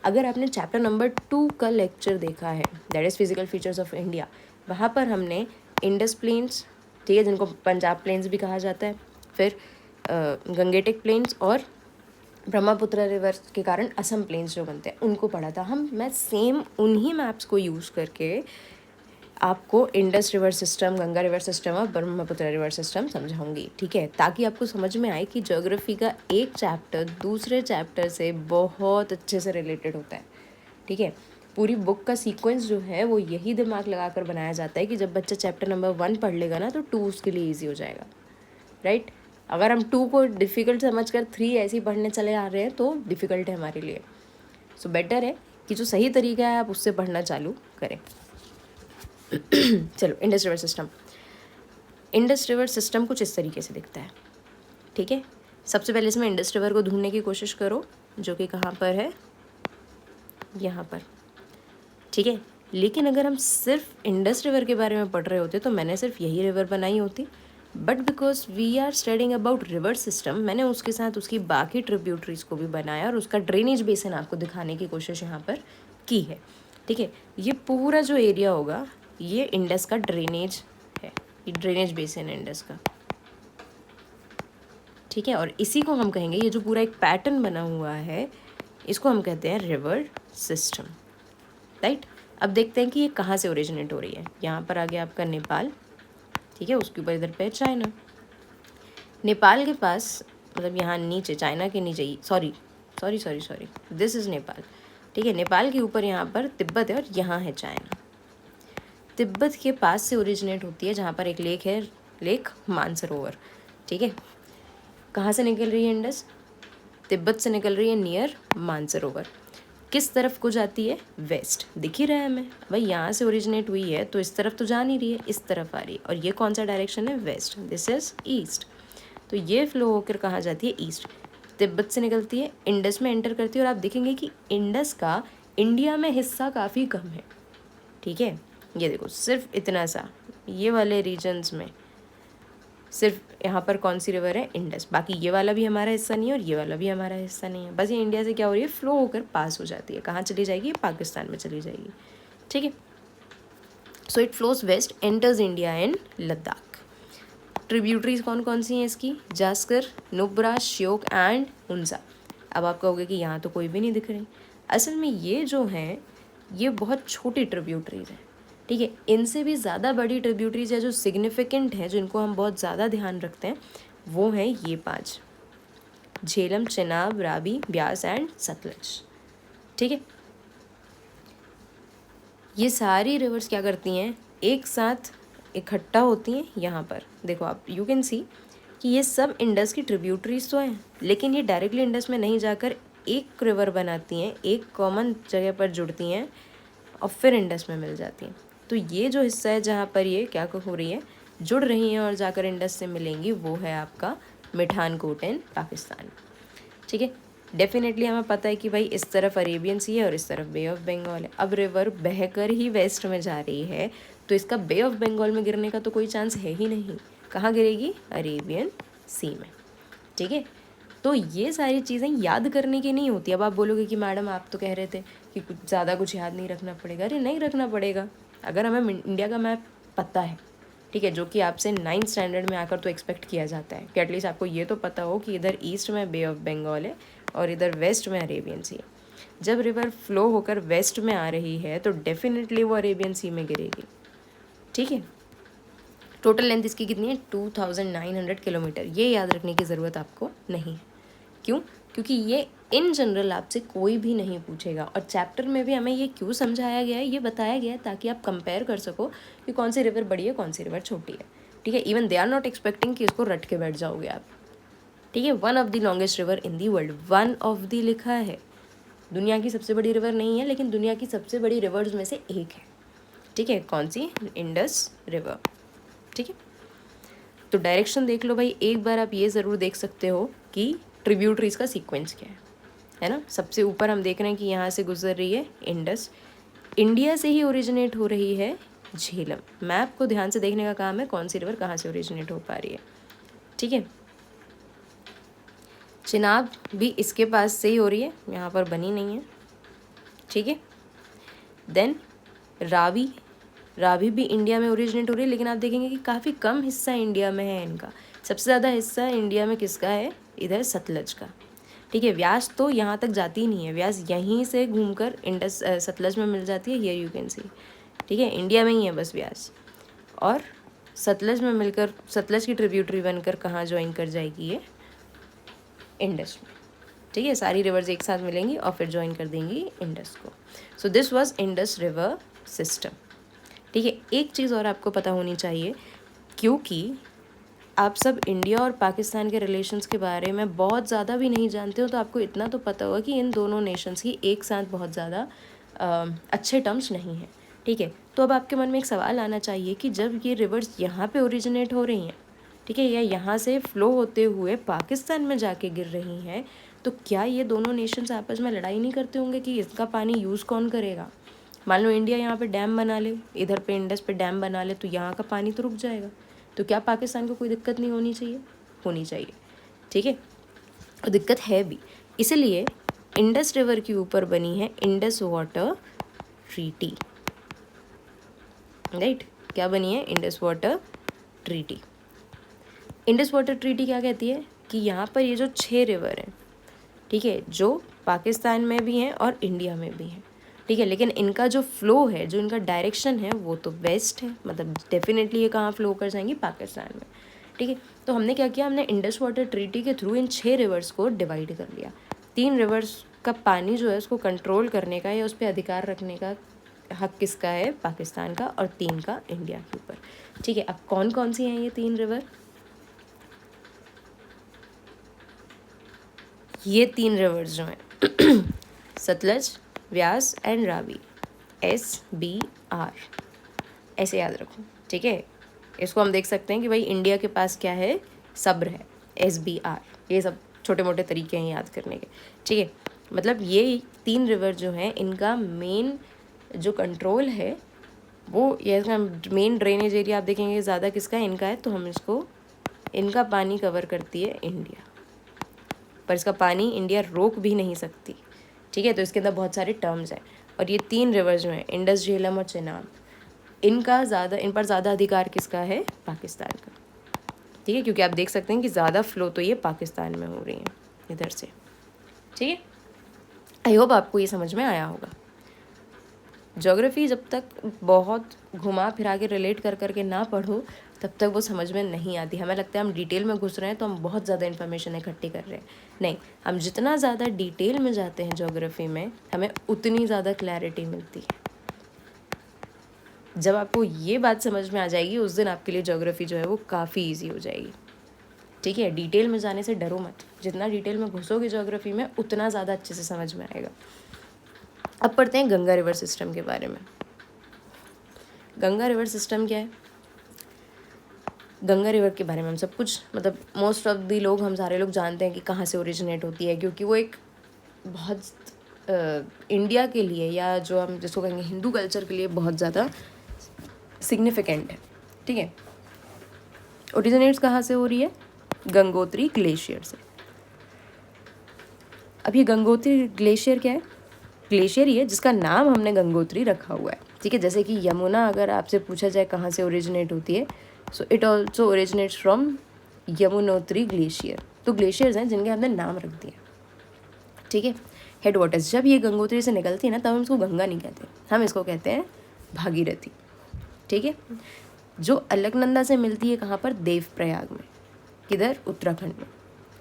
अगर आपने चैप्टर नंबर 2 का लेक्चर देखा है, that is physical features of India, वहाँ पर हमने इंडस प्लेन्स, ठीक है, जिनको पंजाब प्लेन्स भी कहा जाता है, फिर गंगेटिक प्लेन्स और ब्रह्मपुत्र रिवर के कारण असम प्लेन्स जो बनते हैं उनको पढ़ा था। मैं सेम उन्हीं मैप्स को यूज़ करके आपको Indus river system, Ganga river system और ब्रह्मपुत्र रिवर सिस्टम समझाऊंगी, ठीक है, ताकि आपको समझ में आए कि ज्योग्राफी का एक चैप्टर दूसरे चैप्टर से बहुत अच्छे से रिलेटेड होता है, ठीक है। पूरी बुक का सीक्वेंस जो है वो यही दिमाग लगा कर बनाया जाता है कि जब बच्चा चैप्टर नंबर 1 पढ़ लेगा ना तो 2 उसके लिए ईजी हो जाएगा, राइट। अगर हम 2 को डिफ़िकल्ट समझ कर 3 ऐसे ही पढ़ने चले आ रहे हैं तो डिफ़िकल्ट है हमारे लिए। सो बेटर है कि जो सही तरीका है आप उससे पढ़ना चालू करें। चलो, Indus river system. Indus river system कुछ इस तरीके से दिखता है, ठीक है। सबसे पहले इसमें इंडस रिवर को ढूंढने की कोशिश करो, जो कि कहाँ पर है, यहाँ पर, ठीक है। लेकिन अगर हम सिर्फ इंडस रिवर के बारे में पढ़ रहे होते तो मैंने सिर्फ यही रिवर बनाई होती, but because we are studying about river system, मैंने उसके साथ उसकी बाकी ट्रिब्यूटरीज को भी बनाया और उसका ड्रेनेज बेसिन आपको दिखाने की कोशिश यहाँ पर की है, ठीक है। ये पूरा जो एरिया होगा ये इंडस का ड्रेनेज है, ये ड्रेनेज बेसिन है इंडस का, ठीक है। और इसी को हम कहेंगे, ये जो पूरा एक पैटर्न बना हुआ है इसको हम कहते हैं रिवर सिस्टम, राइट। अब देखते हैं कि ये कहाँ से ओरिजिनेट हो रही है। यहाँ पर आ गया आपका नेपाल, ठीक है, उसके ऊपर इधर पे है चाइना। नेपाल के पास, मतलब यहाँ नीचे, चाइना के नीचे, सॉरी, दिस इज़ नेपाल, ठीक है। नेपाल के ऊपर यहाँ पर तिब्बत है और यहाँ है चाइना। तिब्बत के पास से ओरिजिनेट होती है, जहाँ पर एक लेक है, लेक मानसरोवर, ठीक है। कहाँ से निकल रही है इंडस? तिब्बत से निकल रही है नियर मानसरोवर। किस तरफ को जाती है? वेस्ट। दिख ही रहा है हमें भाई, यहाँ से ओरिजिनेट हुई है तो इस तरफ तो जा नहीं रही है, इस तरफ आ रही है, और ये कौन सा डायरेक्शन है? वेस्ट। This is east. तो ये फ्लो होकर कहाँ जाती है? ईस्ट। तिब्बत से निकलती है, इंडस में एंटर करती है, और आप देखेंगे कि इंडस का इंडिया में हिस्सा काफ़ी कम है, ठीक है। ये देखो, सिर्फ इतना सा, ये वाले रीजन्स में सिर्फ यहाँ पर कौन सी रिवर है? इंडस। बाकी ये वाला भी हमारा हिस्सा नहीं है और ये वाला भी हमारा हिस्सा नहीं है। बस ये इंडिया से क्या हो रही है? फ्लो होकर पास हो जाती है। कहाँ चली जाएगी? पाकिस्तान में चली जाएगी, ठीक है। So it flows west, enters India and Ladakh. Tributaries कौन कौन सी हैं इसकी? जास्कर, नुब्रा, श्योक एंड हुंजा। अब आप कहोगे कि यहाँ तो कोई भी नहीं दिख रही। असल में ये जो हैं ये बहुत छोटी ट्रिब्यूटरीज हैं, ठीक है। इनसे भी ज़्यादा बड़ी ट्रिब्यूटरीज है जो सिग्निफिकेंट हैं, जो इनको हम बहुत ज़्यादा ध्यान रखते हैं, वो हैं ये 5: झेलम, चेनाब, रावी, ब्यास एंड सतलज, ठीक है। ये सारी रिवर्स क्या करती हैं? एक साथ इकट्ठा होती हैं यहाँ पर। देखो आप, यू कैन सी कि ये सब इंडस की ट्रिब्यूटरीज तो हैं, लेकिन ये डायरेक्टली इंडस में नहीं जाकर एक रिवर बनाती हैं, एक कॉमन जगह पर जुड़ती हैं और फिर इंडस में मिल जाती हैं। तो ये जो हिस्सा है जहाँ पर ये क्या हो रही है, जुड़ रही हैं और जाकर इंडस से मिलेंगी, वो है आपका मिठानकोट इन पाकिस्तान, ठीक है। डेफिनेटली हमें पता है कि भाई इस तरफ अरेबियन सी है और इस तरफ बे ऑफ बंगाल है। अब रिवर बहकर ही वेस्ट में जा रही है तो इसका बे ऑफ बंगाल में गिरने का तो कोई चांस है ही नहीं। कहाँ गिरेगी? अरेबियन सी में, ठीक है। तो ये सारी चीज़ें याद करने की नहीं होती। अब आप बोलोगे कि मैडम आप तो कह रहे थे कि कुछ ज़्यादा कुछ याद नहीं रखना पड़ेगा। अरे नहीं रखना पड़ेगा, अगर हमें इंडिया का मैप पता है, ठीक है, जो कि आपसे 9th स्टैंडर्ड में आकर तो एक्सपेक्ट किया जाता है कि एटलीस्ट आपको ये तो पता हो कि इधर ईस्ट में बे ऑफ बंगाल है और इधर वेस्ट में अरेबियन सी है। जब रिवर फ्लो होकर वेस्ट में आ रही है तो डेफिनेटली वो अरेबियन सी में गिरेगी, ठीक है। टोटल लेंथ इसकी कितनी है? 2900 किलोमीटर। ये याद रखने की ज़रूरत आपको नहीं है। क्यों? क्योंकि ये इन जनरल आपसे कोई भी नहीं पूछेगा, और चैप्टर में भी हमें ये क्यों समझाया गया है, ये बताया गया है ताकि आप कंपेयर कर सको कि कौन सी रिवर बड़ी है, कौन सी रिवर छोटी है, ठीक है। Even they are not expecting कि इसको रट के बैठ जाओगे आप, ठीक है। One of the longest river in the world, one of the लिखा है, दुनिया की सबसे बड़ी रिवर नहीं है, लेकिन दुनिया की सबसे बड़ी रिवर्स में से एक है, ठीक है। कौन सी? इंडस रिवर, ठीक है। तो डायरेक्शन देख लो भाई, एक बार आप ये ज़रूर देख सकते हो कि ट्रिब्यूटरीज का सीक्वेंस क्या है ना। सबसे ऊपर हम देख रहे हैं कि यहाँ से गुजर रही है इंडस, इंडिया से ही ओरिजिनेट हो रही है झेलम। मैप को ध्यान से देखने का काम है, कौन सी रिवर कहाँ से ओरिजिनेट हो पा रही है, ठीक है। चिनाब भी इसके पास से ही हो रही है, यहाँ पर बनी नहीं है, ठीक है। देन रावी, रावी भी इंडिया में ओरिजिनेट हो रही है, लेकिन आप देखेंगे कि काफ़ी कम हिस्सा इंडिया में है इनका। सबसे ज़्यादा हिस्सा इंडिया में किसका है? इधर सतलज का, ठीक है। व्यास तो यहाँ तक जाती ही नहीं है, व्यास यहीं से घूमकर इंडस सतलज में मिल जाती है, हियर यू कैन सी, ठीक है। इंडिया में ही है बस व्यास, और सतलज में मिलकर सतलज की ट्रिब्यूटरी बनकर कहाँ ज्वाइन कर जाएगी? ये इंडस में, ठीक है। सारी रिवर्स एक साथ मिलेंगी और फिर ज्वाइन कर देंगी इंडस को। So this was Indus river system. ठीक है, एक चीज़ और आपको पता होनी चाहिए, क्योंकि आप सब इंडिया और पाकिस्तान के रिलेशंस के बारे में बहुत ज़्यादा भी नहीं जानते हो, तो आपको इतना तो पता होगा कि इन दोनों नेशंस की एक साथ बहुत ज़्यादा अच्छे टर्म्स नहीं हैं। ठीक है, तो अब आपके मन में एक सवाल आना चाहिए कि जब ये रिवर्स यहाँ पे ओरिजिनेट हो रही हैं, ठीक है, या यहाँ से फ़्लो होते हुए पाकिस्तान में जाके गिर रही हैं, तो क्या ये दोनों नेशंस आपस में लड़ाई नहीं करते होंगे कि इसका पानी यूज़ कौन करेगा? मान लो इंडिया यहाँ पे डैम बना ले, इधर पे इंडस पे डैम बना ले, तो यहाँ का पानी तो रुक जाएगा। तो क्या पाकिस्तान को कोई दिक्कत नहीं होनी चाहिए? होनी चाहिए। ठीक है, और दिक्कत है भी। इसलिए इंडस रिवर के ऊपर बनी है इंडस वाटर ट्रीटी। राइट, क्या बनी है? Indus water treaty. Indus water treaty क्या कहती है कि यहाँ पर ये जो 6 रिवर हैं, ठीक है, जो पाकिस्तान में भी हैं और इंडिया में भी हैं, ठीक है, लेकिन इनका जो फ़्लो है, जो इनका डायरेक्शन है, वो तो वेस्ट है, मतलब डेफिनेटली ये कहाँ फ़्लो कर जाएंगी? पाकिस्तान में। ठीक है, तो हमने क्या किया, हमने इंडस वाटर ट्रीटी के थ्रू इन 6 रिवर्स को डिवाइड कर लिया। 3 रिवर्स का पानी जो है उसको कंट्रोल करने का या उस पर अधिकार रखने का हक किसका है? पाकिस्तान का, और 3 का इंडिया के ऊपर। ठीक है, अब कौन कौन सी हैं ये 3 रिवर? ये 3 रिवर्स जो हैं सतलज, व्यास एंड रावी, SBR, ऐसे याद रखो। ठीक है, इसको हम देख सकते हैं कि भाई इंडिया के पास क्या है? सब्र है, SBR। ये सब छोटे मोटे तरीके हैं याद करने के। ठीक है, मतलब ये 3 रिवर जो हैं इनका मेन जो कंट्रोल है वो, ये मेन ड्रेनेज एरिया आप देखेंगे ज़्यादा किसका है? इनका है। तो हम इसको, इनका पानी कवर करती है इंडिया, पर इसका पानी इंडिया रोक भी नहीं सकती। ठीक है, तो इसके अंदर बहुत सारे टर्म्स हैं। और ये 3 रिवर जो हैं इंडस, झेलम और चेनाब, इन पर ज़्यादा अधिकार किसका है? पाकिस्तान का। ठीक है, क्योंकि आप देख सकते हैं कि ज़्यादा फ़्लो तो ये पाकिस्तान में हो रही हैं इधर से। ठीक है, आई होप आपको ये समझ में आया होगा। ज्योग्राफी जब तक बहुत घुमा फिरा के रिलेट कर करके ना पढ़ो तब तक वो समझ में नहीं आती। हमें लगता है हम डिटेल में घुस रहे हैं तो हम बहुत ज़्यादा इन्फॉर्मेशन इकट्ठी कर रहे हैं। नहीं, हम जितना ज़्यादा डिटेल में जाते हैं ज्योग्राफी में, हमें उतनी ज़्यादा क्लैरिटी मिलती है। जब आपको ये बात समझ में आ जाएगी उस दिन आपके लिए ज्योग्राफी जो है वो काफ़ी ईजी हो जाएगी। ठीक है, डिटेल में जाने से डरो मत, जितना डिटेल में घुसोगे ज्योग्राफी में उतना ज़्यादा अच्छे से समझ में आएगा। अब पढ़ते हैं गंगा रिवर सिस्टम के बारे में। गंगा रिवर सिस्टम क्या है? गंगा रिवर के बारे में हम सब कुछ, मतलब मोस्ट ऑफ दी लोग, हम सारे लोग जानते हैं कि कहाँ से ओरिजिनेट होती है, क्योंकि वो एक बहुत इंडिया के लिए, या जो हम जिसको कहेंगे हिंदू कल्चर के लिए, बहुत ज़्यादा सिग्निफिकेंट है। ठीक है, ओरिजिनेट्स कहाँ से हो रही है? गंगोत्री ग्लेशियर से। अब ये गंगोत्री ग्लेशियर क्या है? ग्लेशियर ही है जिसका नाम हमने गंगोत्री रखा हुआ है। ठीक है, जैसे कि यमुना अगर आपसे पूछा जाए कहाँ से ओरिजिनेट होती है, so it also originates from Yamunotri glacier. तो ग्लेशियर्स हैं जिनके हमने नाम रख दिया। ठीक है, हेड वाटर्स, जब ये गंगोत्री से निकलती है ना तब हम इसको गंगा नहीं कहते, हम इसको कहते हैं भागीरथी। ठीक है, जो अलकनंदा से मिलती है कहाँ पर? देवप्रयाग में। किधर? उत्तराखंड में।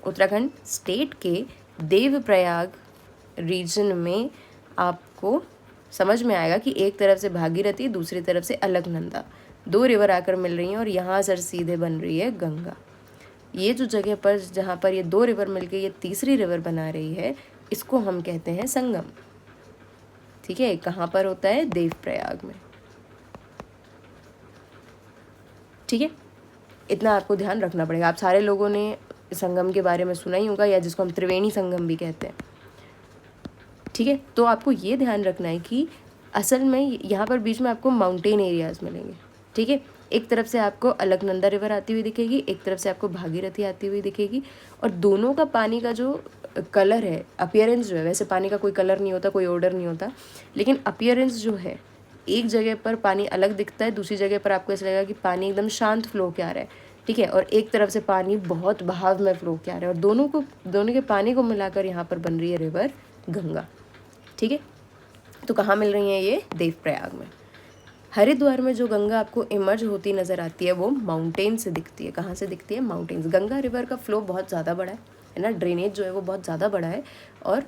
उत्तराखंड स्टेट के देवप्रयाग रीजन में आपको समझ में आएगा कि एक तरफ से भागीरथी, दूसरी तरफ से अलकनंदा, 2 रिवर आकर मिल रही हैं और यहाँ सर सीधे बन रही है गंगा। ये जो जगह पर, जहाँ पर ये 2 रिवर मिलके ये तीसरी रिवर बना रही है, इसको हम कहते हैं संगम। ठीक है, कहाँ पर होता है? देवप्रयाग में। ठीक है, इतना आपको ध्यान रखना पड़ेगा। आप सारे लोगों ने संगम के बारे में सुना ही होगा, या जिसको हम त्रिवेणी संगम भी कहते हैं। ठीक है, तो आपको ये ध्यान रखना है कि असल में यहाँ पर बीच में आपको माउंटेन एरियाज़ मिलेंगे। ठीक है, एक तरफ से आपको अलकनंदा रिवर आती हुई दिखेगी, एक तरफ से आपको भागीरथी आती हुई दिखेगी, और दोनों का पानी का जो कलर है, अपीयरेंस जो है, वैसे पानी का कोई कलर नहीं होता, कोई ऑर्डर नहीं होता, लेकिन अपीयरेंस जो है, एक जगह पर पानी अलग दिखता है, दूसरी जगह पर आपको ऐसा लगेगा कि पानी एकदम शांत फ्लो के आ रहा है। ठीक है, और एक तरफ से पानी बहुत बहाव में फ्लो के आ रहा है, और दोनों के पानी को मिलाकर यहाँ पर बन रही है रिवर गंगा। ठीक है, तो कहाँ मिल रही हैं ये? देवप्रयाग में। हरिद्वार में जो गंगा आपको इमर्ज होती नज़र आती है वो माउंटेन से दिखती है। कहाँ से दिखती है? माउंटेन्स। गंगा रिवर का फ्लो बहुत ज़्यादा बड़ा है ना, ड्रेनेज जो है वो बहुत ज़्यादा बड़ा है, और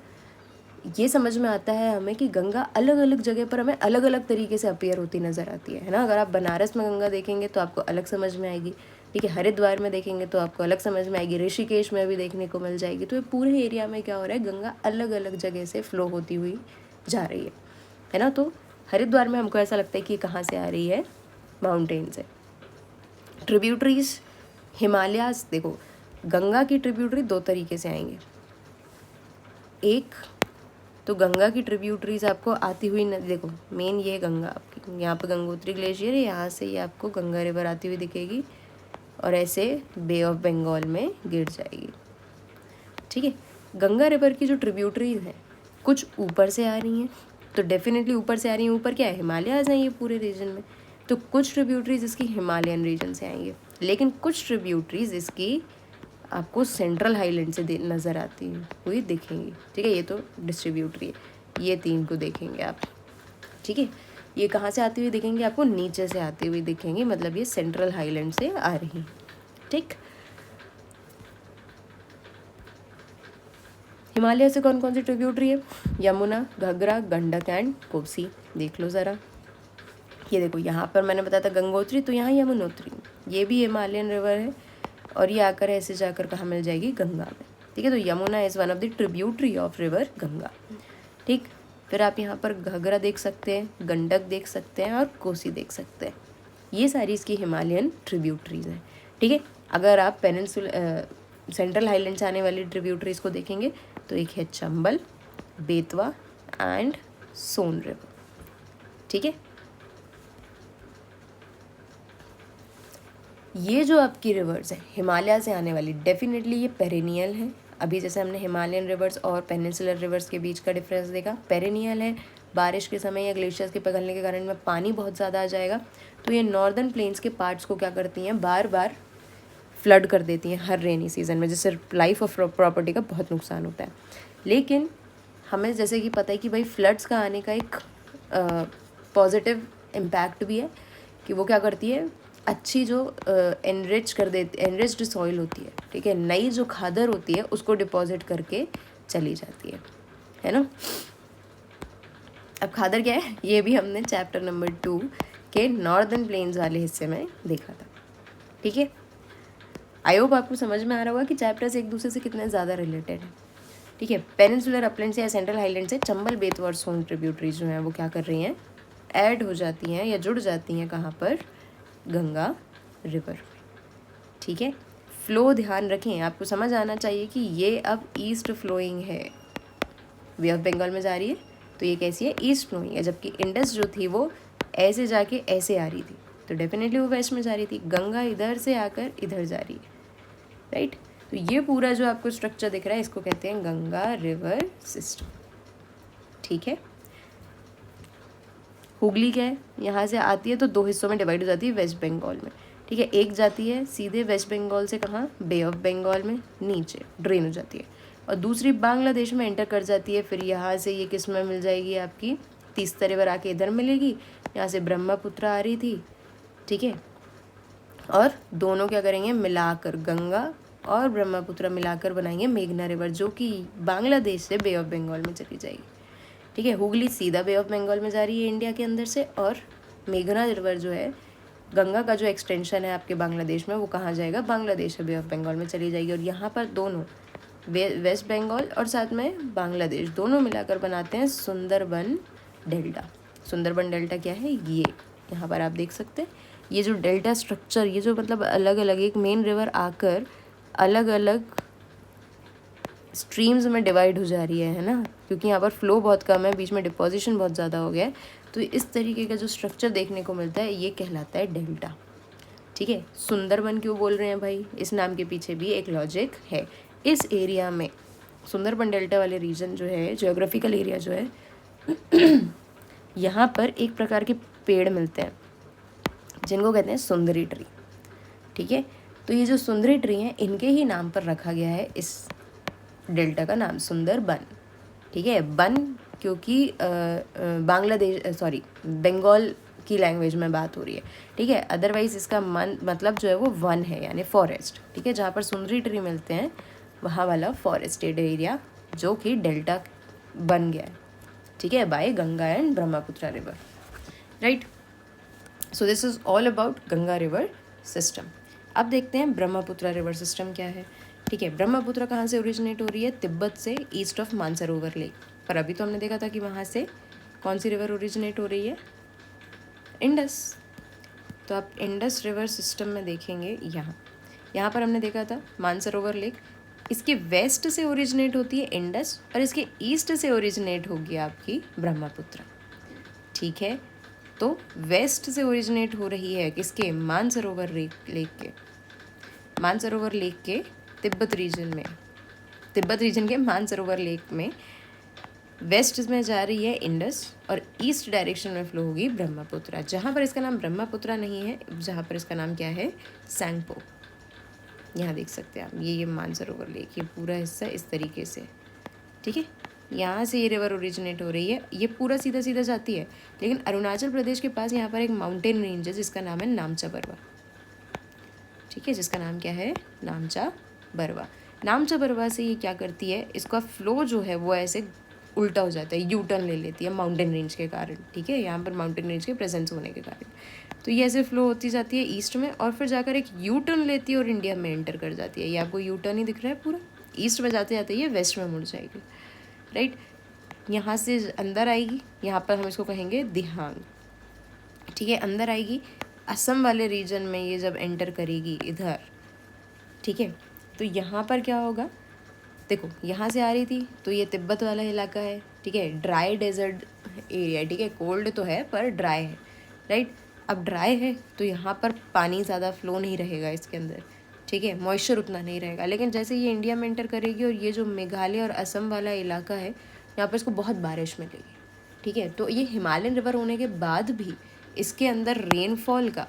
ये समझ में आता है हमें कि गंगा अलग अलग जगह पर हमें अलग अलग तरीके से अपीयर होती नज़र आती है ना। अगर आप बनारस में गंगा देखेंगे तो आपको अलग समझ में आएगी, ठीक है, हरिद्वार में देखेंगे तो आपको अलग समझ में आएगी, ऋषिकेश में भी देखने को मिल जाएगी। तो ये पूरे एरिया में क्या हो रहा है, गंगा अलग अलग जगह से फ्लो होती हुई जा रही है ना। तो हरिद्वार में हमको ऐसा लगता है कि कहाँ से आ रही है, माउंटेन से। ट्रिब्यूटरीज हिमालयाज, देखो गंगा की ट्रिब्यूटरी दो तरीके से आएंगे। एक तो गंगा की ट्रिब्यूटरीज आपको आती हुई नदी, देखो मेन ये गंगा आपकी, यहाँ पे गंगोत्री ग्लेशियर है, यहाँ से ये आपको गंगा रिवर आती हुई दिखेगी और ऐसे बे ऑफ बंगाल में गिर जाएगी, ठीक है। गंगा रिवर की जो ट्रिब्यूटरीज हैं कुछ ऊपर से आ रही हैं, तो डेफिनेटली ऊपर से आ रही हैं। ऊपर क्या है, हिमालयाज हैं ये पूरे रीजन में, तो कुछ ट्रिब्यूटरीज इसकी हिमालयन रीजन से आएंगे, लेकिन कुछ ट्रिब्यूटरीज इसकी आपको सेंट्रल हाईलैंड से नज़र आती हुई दिखेंगी, ठीक है। ये तो डिस्ट्रीब्यूटरी है, ये तीन को देखेंगे आप, ठीक है। ये कहाँ से आती हुई दिखेंगी, आपको नीचे से आती हुई दिखेंगी, मतलब ये सेंट्रल हाईलैंड से आ रही, ठीक। हिमालय से कौन कौन सी ट्रिब्यूटरी है, यमुना, घग्गरा, गंडक एंड कोसी। देख लो ज़रा, ये देखो यहाँ पर मैंने बताया था गंगोत्री, तो यहाँ यमुनोत्री, ये भी हिमालयन रिवर है और ये आकर ऐसे जाकर कहाँ मिल जाएगी, गंगा में, ठीक है। तो Yamuna is one of the tributary of river Ganga, ठीक। फिर आप यहाँ पर घग्गरा देख सकते हैं, गंडक देख सकते हैं और कोसी देख सकते हैं, ये सारी इसकी हिमालयन ट्रिब्यूटरीज हैं, ठीक है। अगर आप सेंट्रल हाईलैंड से आने वाली ट्रिब्यूटरीज को देखेंगे तो एक है चंबल, बेतवा एंड सोन रिवर, ठीक है। ये जो आपकी रिवर्स है हिमालय से आने वाली, डेफिनेटली ये पेरिनियल है। अभी जैसे हमने हिमालयन रिवर्स और पेनिनसुलर रिवर्स के बीच का डिफरेंस देखा, पेरिनियल है, बारिश के समय या ग्लेशियर्स के पिघलने के कारण में पानी बहुत ज़्यादा आ जाएगा, तो ये नॉर्दर्न प्लेन्स के पार्ट्स को क्या करती हैं, बार बार फ्लड कर देती हैं हर रेनी सीजन में, जिससे लाइफ ऑफ प्रॉपर्टी का बहुत नुकसान होता है। लेकिन हमें जैसे कि पता है कि भाई फ्लड्स का आने का एक पॉजिटिव इम्पैक्ट भी है कि वो क्या करती है, अच्छी जो एनरिच्ड सॉइल होती है, ठीक है, नई जो खादर होती है उसको डिपॉजिट करके चली जाती है ना। अब खादर क्या है, ये भी हमने चैप्टर नंबर 2 के नॉर्दर्न प्लेन्स वाले हिस्से में देखा था, ठीक है। आई होप आपको समझ में आ रहा होगा कि चैप्टर्स एक दूसरे से कितने ज़्यादा रिलेटेड है, ठीक है। पेनिनसुलर अपलैंड से या सेंट्रल हाईलैंड से चंबल, बेतवा और सोन ट्रिब्यूटरीज जो हैं वो क्या कर रही हैं, ऐड हो जाती हैं या जुड़ जाती हैं कहाँ पर, गंगा रिवर में, ठीक है। फ्लो ध्यान रखें, आपको समझ आना चाहिए कि ये अब ईस्ट फ्लोइंग है, बे ऑफ बंगाल में जा रही है तो ये कैसी है, ईस्ट फ्लोइंग है, जबकि इंडस जो थी वो ऐसे जाके ऐसे आ रही थी, तो डेफिनेटली वो वेस्ट में जा रही थी। गंगा इधर से आकर इधर जा रही है, राइट। तो ये पूरा जो आपको स्ट्रक्चर दिख रहा है इसको कहते हैं गंगा रिवर सिस्टम, ठीक है। हुगली क्या है, यहाँ से आती है तो दो हिस्सों में डिवाइड हो जाती है वेस्ट बंगाल में, ठीक है। एक जाती है सीधे वेस्ट बंगाल से कहाँ, बे ऑफ बंगाल में नीचे ड्रेन हो जाती है, और दूसरी बांग्लादेश में एंटर कर जाती है। फिर यहाँ से ये किस में मिल जाएगी, आपकी तीस्ता रिवर आके इधर मिलेगी, यहाँ से ब्रह्मपुत्र आ रही थी, ठीक है। और दोनों क्या करेंगे, मिलाकर गंगा और ब्रह्मपुत्र मिलाकर बनाएंगे मेघना रिवर, जो कि बांग्लादेश से बे ऑफ बंगाल में चली जाएगी, ठीक है। हुगली सीधा बे ऑफ बंगाल में जा रही है इंडिया के अंदर से, और मेघना रिवर जो है गंगा का जो एक्सटेंशन है आपके बांग्लादेश में वो कहाँ जाएगा, बांग्लादेश से बे ऑफ बंगाल में चली जाएगी। और यहाँ पर दोनों वेस्ट बंगाल और साथ में बांग्लादेश दोनों मिलाकर बनाते हैं सुंदरबन डेल्टा। सुंदरबन डेल्टा क्या है, ये यहाँ पर आप देख सकते हैं, ये जो डेल्टा स्ट्रक्चर, ये जो मतलब अलग अलग एक मेन रिवर आकर अलग अलग स्ट्रीम्स में डिवाइड हो जा रही है ना, क्योंकि यहाँ पर फ्लो बहुत कम है, बीच में डिपोजिशन बहुत ज़्यादा हो गया है, तो इस तरीके का जो स्ट्रक्चर देखने को मिलता है ये कहलाता है डेल्टा, ठीक है। सुंदरबन क्यों बोल रहे हैं भाई, इस नाम के पीछे भी एक लॉजिक है। इस एरिया में सुंदरबन डेल्टा वाले रीजन जो है, जियोग्राफिकल एरिया जो है यहाँ पर एक प्रकार के पेड़ मिलते हैं जिनको कहते हैं सुंदरी ट्री, ठीक है। तो ये जो सुंदरी ट्री हैं इनके ही नाम पर रखा गया है इस डेल्टा का नाम सुंदरबन, ठीक है। बन क्योंकि बंगाल की लैंग्वेज में बात हो रही है, ठीक है। अदरवाइज इसका मतलब जो है वो वन है, यानी फॉरेस्ट, ठीक है। जहाँ पर सुंदरी ट्री मिलते हैं वहाँ वाला फॉरेस्टेड एरिया जो कि डेल्टा बन गया है, ठीक है, by Ganga and Brahmaputra river, right. So this is all about Ganga river system. अब देखते हैं ब्रह्मपुत्र रिवर सिस्टम क्या है, ठीक है। ब्रह्मपुत्र कहाँ से ओरिजिनेट हो रही है? तिब्बत से, ईस्ट ऑफ मानसरोवर लेक। पर अभी तो हमने देखा था कि वहाँ से कौन सी रिवर ओरिजिनेट हो रही है? इंडस। तो आप इंडस रिवर सिस्टम में देखेंगे, यहाँ पर हमने देखा था मानसरोवर लेक, इसके वेस्ट से ओरिजिनेट होती है इंडस और इसके ईस्ट से ओरिजिनेट होगी आपकी ब्रह्मपुत्र, ठीक है। तो वेस्ट से ओरिजिनेट हो रही है किसके? मानसरोवर लेक के, मानसरोवर लेक के तिब्बत रीजन के मानसरोवर लेक में वेस्ट में जा रही है इंडस और ईस्ट डायरेक्शन में फ्लो होगी ब्रह्मपुत्र। जहाँ पर इसका नाम ब्रह्मपुत्र नहीं है, जहाँ पर इसका नाम क्या है? सैंगपो। यहाँ देख सकते हैं आप, ये मानसरोवर लेक, ये पूरा हिस्सा इस तरीके से, ठीक है। यहाँ से ये रिवर ओरिजिनेट हो रही है, ये पूरा सीधा सीधा जाती है, लेकिन अरुणाचल प्रदेश के पास यहाँ पर एक माउंटेन रेंज है जिसका नाम है नामचा बरवा, ठीक है, जिसका नाम क्या है? नामचा बरवा। नामचा बरवा से ये क्या करती है, इसका फ्लो जो है वो ऐसे उल्टा हो जाता है, यू टर्न ले लेती है माउंटेन रेंज के कारण, ठीक है, यहाँ पर माउंटेन रेंज के प्रेजेंस होने के कारण। तो ये ऐसे फ्लो होती जाती है ईस्ट में और फिर जाकर एक यू टर्न लेती है और इंडिया में एंटर कर जाती है। ये आपको यू टर्न ही दिख रहा है पूरा, ईस्ट में जाते जाते ये वेस्ट में मुड़ जाएगी, राइट। यहाँ से अंदर आएगी, यहाँ पर हम इसको कहेंगे दिहांग, ठीक है, अंदर आएगी असम वाले रीजन में ये जब एंटर करेगी इधर, ठीक है। तो यहाँ पर क्या होगा, देखो यहाँ से आ रही थी तो ये तिब्बत वाला इलाका है, ठीक है, ड्राई डेजर्ट एरिया, ठीक है, कोल्ड तो है पर ड्राई है, राइट। अब ड्राई है तो यहाँ पर पानी ज़्यादा फ्लो नहीं रहेगा इसके अंदर, ठीक है, मॉइस्चर उतना नहीं रहेगा। लेकिन जैसे ये इंडिया में एंटर करेगी और ये जो मेघालय और असम वाला इलाका है, यहाँ पर इसको बहुत बारिश मिलेगी, ठीक है। तो ये हिमालयन रिवर होने के बाद भी इसके अंदर रेनफॉल का,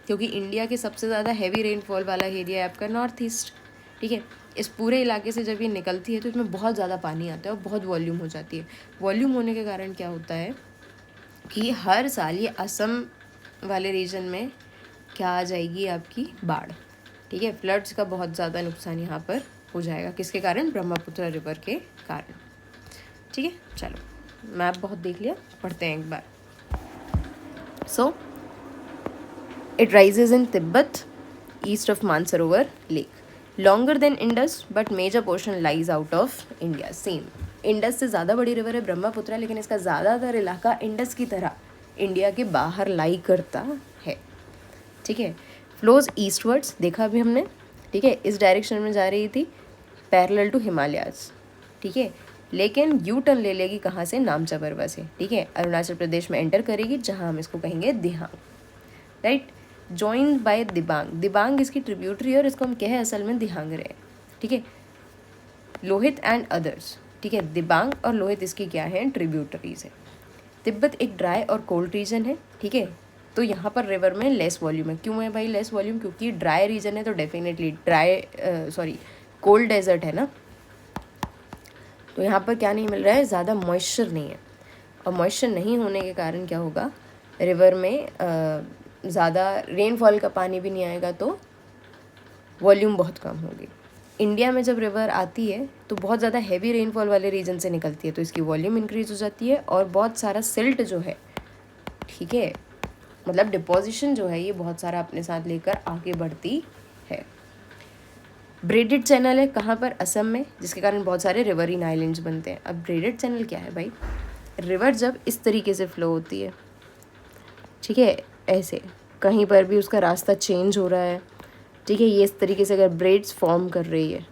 क्योंकि इंडिया के सबसे ज़्यादा हैवी रेनफॉल वाला एरिया है आपका नॉर्थ ईस्ट, ठीक है, इस पूरे इलाके से जब ये निकलती है तो इसमें बहुत ज़्यादा पानी आता है और बहुत वॉल्यूम हो जाती है। वॉल्यूम होने के कारण क्या होता है कि हर साल ये असम वाले रीजन में क्या आ जाएगी आपकी? बाढ़, ठीक है, फ्लड्स का बहुत ज़्यादा नुकसान यहाँ पर हो जाएगा। किसके कारण? ब्रह्मपुत्र रिवर के कारण, ठीक है। चलो मैप बहुत देख लिया, पढ़ते हैं एक बार। So it rises in Tibet east of Mansarovar lake, longer than Indus but major portion lies out of India। Same Indus से ज़्यादा बड़ी रिवर है ब्रह्मपुत्र, लेकिन इसका ज़्यादातर इलाका इंडस की तरह इंडिया के बाहर लाई करता है, ठीक है। फ्लोज ईस्टवर्ड्स, देखा अभी हमने, ठीक है, इस डायरेक्शन में जा रही थी पैरेलल टू हिमालयाज, ठीक है, लेकिन यू टर्न ले लेगी कहाँ से? नामचा बरवा से, ठीक है, अरुणाचल प्रदेश में एंटर करेगी जहाँ हम इसको कहेंगे Dihang, right. Joined by Dibang, Dibang इसकी ट्रिब्यूटरी है और इसको हम क्या है असल में दिहांग रहे हैं, ठीक है। लोहित एंड अदर्स, ठीक है, दिबांग और लोहित इसकी क्या है? ट्रिब्यूटरीज है। तिब्बत एक ड्राई और कोल्ड रीजन है, ठीक है, तो यहाँ पर रिवर में लेस वॉल्यूम है। क्यों है भाई लेस वॉल्यूम? क्योंकि ड्राई रीजन है तो डेफिनेटली कोल्ड डेजर्ट है ना, तो यहाँ पर क्या नहीं मिल रहा है? ज़्यादा मॉइस्चर नहीं है, और मॉइस्चर नहीं होने के कारण क्या होगा? रिवर में ज़्यादा रेनफॉल का पानी भी नहीं आएगा तो वॉल्यूम बहुत कम होगी। इंडिया में जब रिवर आती है तो बहुत ज़्यादा हैवी रेनफॉल वाले रीजन से निकलती है तो इसकी वॉल्यूम इंक्रीज हो जाती है और बहुत सारा सिल्ट जो है, ठीक है, मतलब डिपोजिशन जो है ये बहुत सारा अपने साथ लेकर आगे बढ़ती है। ब्रेडेड चैनल है कहाँ पर? असम में, जिसके कारण बहुत सारे रिवरीन आइलैंड्स बनते हैं। अब ब्रेडेड चैनल क्या है भाई? रिवर जब इस तरीके से फ्लो होती है, ठीक है, ऐसे कहीं पर भी उसका रास्ता चेंज हो रहा है, ठीक है, ये इस तरीके से अगर ब्रेड्स फॉर्म कर रही है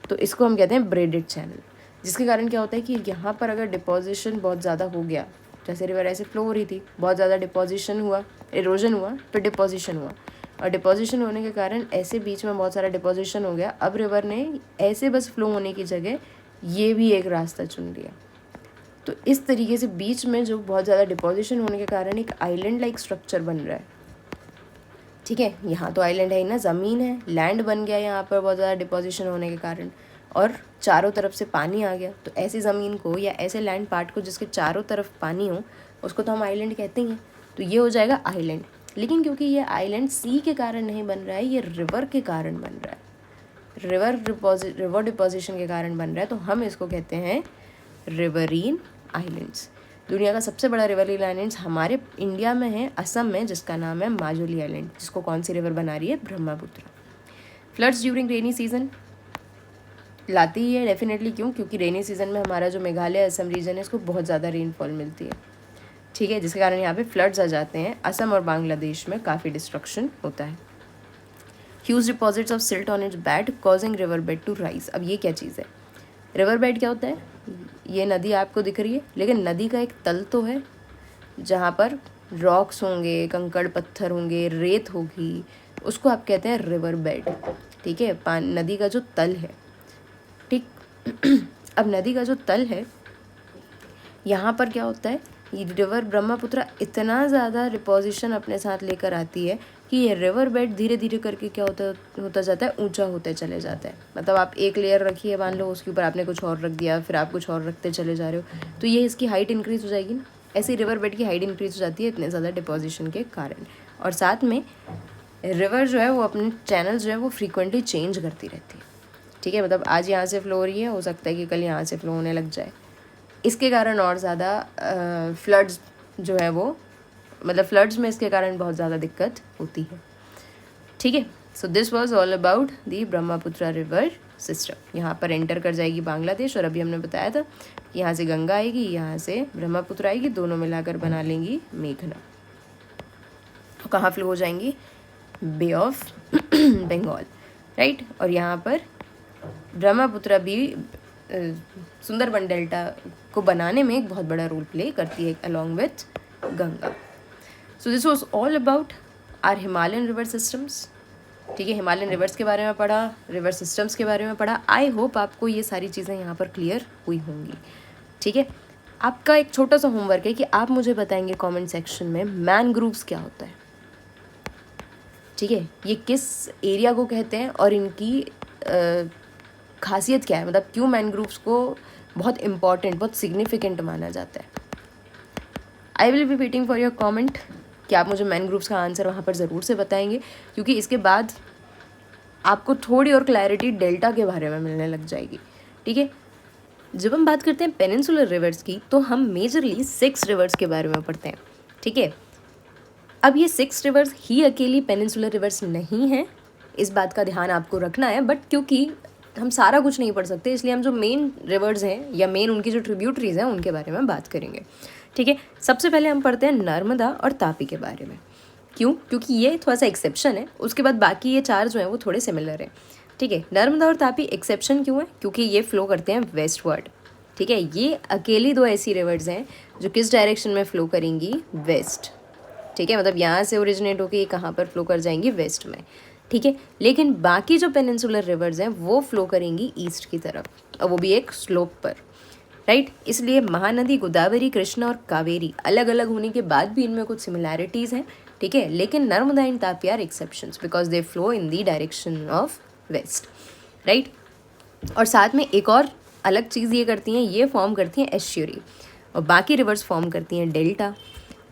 तो इसको हम कहते हैं ब्रेडेड चैनल। जिसके कारण क्या होता है कि यहाँ पर अगर डिपोजिशन बहुत ज़्यादा हो गया, जैसे रिवर ऐसे फ्लो हो रही थी, बहुत ज़्यादा डिपोजिशन हुआ, इरोजन हुआ, फिर डिपोजिशन हुआ, और डिपोजिशन होने के कारण ऐसे बीच में बहुत सारा डिपोजिशन हो गया। अब रिवर ने ऐसे बस फ्लो होने की जगह ये भी एक रास्ता चुन लिया, तो इस तरीके से बीच में जो बहुत ज़्यादा डिपोजिशन होने के कारण एक आइलैंड लाइक स्ट्रक्चर बन रहा है, ठीक है। यहाँ तो आइलैंड है ही ना, ज़मीन है, लैंड बन गया यहाँ पर बहुत ज़्यादा डिपोजिशन होने के कारण, और चारों तरफ से पानी आ गया, तो ऐसी ज़मीन को या ऐसे लैंड पार्ट को जिसके चारों तरफ पानी हो उसको तो हम आइलैंड कहते ही हैं, तो ये हो जाएगा आइलैंड। लेकिन क्योंकि ये आइलैंड सी के कारण नहीं बन रहा है, ये रिवर के कारण बन रहा है, रिवर डिपोजिशन के कारण बन रहा है, तो हम इसको कहते हैं रिवरीन आइलैंड्स। दुनिया का सबसे बड़ा रिवरीन आइलैंड्स हमारे इंडिया में है, असम में, जिसका नाम है माजुली आइलैंड, जिसको कौन सी रिवर बना रही है? Brahmaputra. Floods during rainy season लाती ही है डेफिनेटली, क्यों? क्योंकि रेनी सीजन में हमारा जो मेघालय असम रीजन है इसको बहुत ज़्यादा रेनफॉल मिलती है, ठीक है, जिसके कारण यहाँ पे फ्लड्स आ जाते हैं। असम और बांग्लादेश में काफ़ी डिस्ट्रक्शन होता है। Huge deposits of silt on its bed causing river bed to rise. अब ये क्या चीज़ है? रिवर बेड क्या होता है? ये नदी आपको दिख रही है, लेकिन नदी का एक तल तो है जहाँ पर रॉक्स होंगे, कंकड़ पत्थर होंगे, रेत होगी, उसको आप कहते हैं रिवर बेड, ठीक है, नदी का जो तल है, ठीक। अब नदी का जो तल है, यहाँ पर क्या होता है, ये रिवर ब्रह्मपुत्र इतना ज़्यादा डिपोजिशन अपने साथ लेकर आती है कि ये रिवर बेड धीरे धीरे करके क्या होता जाता है, ऊंचा होते चले जाता है। मतलब आप एक लेयर रखिए, मान लो उसके ऊपर आपने कुछ और रख दिया, फिर आप कुछ और रखते चले जा रहे हो, तो ये इसकी हाइट इंक्रीज़ हो जाएगी ना। ऐसे ही रिवर बेड की हाइट इंक्रीज़ हो जाती है इतने ज़्यादा डिपोजिशन के कारण। और साथ में रिवर जो है वो अपने चैनल जो है वो फ्रीक्वेंटली चेंज करती रहती है, ठीक है। मतलब आज यहाँ से फ्लो हो रही है, हो सकता है कि कल यहाँ से फ्लो होने लग जाए। इसके कारण और ज़्यादा फ्लड्स जो है वो, मतलब फ्लड्स में इसके कारण बहुत ज़्यादा दिक्कत होती है, ठीक है। सो this was all about the Brahmaputra river system. यहाँ पर एंटर कर जाएगी बांग्लादेश, और अभी हमने बताया था कि यहाँ से गंगा आएगी, यहाँ से ब्रह्मपुत्र आएगी, दोनों मिलाकर बना लेंगी मेघना। तो कहाँ फ्लो हो जाएंगी? बे ऑफ बंगाल, राइट। और यहाँ पर ब्रह्मपुत्र भी सुंदरबन डेल्टा को बनाने में एक बहुत बड़ा रोल प्ले करती है along with Ganga. So this was all about our Himalayan river systems, ठीक है। हिमालयन रिवर्स के बारे में पढ़ा, रिवर सिस्टम्स के बारे में पढ़ा। आई होप आपको ये सारी चीज़ें यहाँ पर क्लियर हुई होंगी, ठीक है। आपका एक छोटा सा होमवर्क है कि आप मुझे बताएंगे कमेंट सेक्शन में मैनग्रोव्स क्या होता है, ठीक है, ये किस एरिया को कहते हैं और इनकी खासियत क्या है, मतलब क्यों मैनग्रोव्स को बहुत इम्पॉर्टेंट, बहुत सिग्निफिकेंट माना जाता है। आई will be waiting for your comment कि आप मुझे मैनग्रोव्स का आंसर वहाँ पर ज़रूर से बताएंगे, क्योंकि इसके बाद आपको थोड़ी और क्लैरिटी डेल्टा के बारे में मिलने लग जाएगी, ठीक है। जब हम बात करते हैं पेनिनसुलर रिवर्स की, तो हम मेजरली 6 रिवर्स के बारे में पढ़ते हैं, ठीक है। अब ये 6 रिवर्स ही अकेली पेनिनसुलर रिवर्स नहीं है, इस बात का ध्यान आपको रखना है। बट क्योंकि हम सारा कुछ नहीं पढ़ सकते, इसलिए हम जो मेन रिवर्स हैं या मेन उनकी जो ट्रिब्यूटरीज हैं उनके बारे में बात करेंगे, ठीक है। सबसे पहले हम पढ़ते हैं नर्मदा और तापी के बारे में। क्यों? क्योंकि ये थोड़ा सा एक्सेप्शन है, उसके बाद बाकी ये 4 जो हैं वो थोड़े सिमिलर हैं, ठीक है। नर्मदा और तापी एक्सेप्शन क्यों है? क्योंकि ये फ्लो करते हैं वेस्टवर्ड, ठीक है। ये अकेली 2 ऐसी रिवर्स हैं जो किस डायरेक्शन में फ़्लो करेंगी? वेस्ट, ठीक है। मतलब यहाँ से ओरिजिनेट होकर ये कहाँ पर फ्लो कर जाएंगी? वेस्ट में, ठीक है। लेकिन बाकी जो पेनिनसुलर रिवर्स हैं वो फ्लो करेंगी ईस्ट की तरफ, और वो भी एक स्लोप पर, राइट। इसलिए महानदी गोदावरी, कृष्णा और कावेरी अलग अलग होने के बाद भी इनमें कुछ सिमिलैरिटीज़ हैं, ठीक है। लेकिन Narmada and Tapi are exceptions because they flow in the direction of west, right. और साथ में एक और अलग चीज़ ये करती हैं, ये फॉर्म करती हैं एस्च्यूरी, और बाकी रिवर्स फॉर्म करती हैं डेल्टा,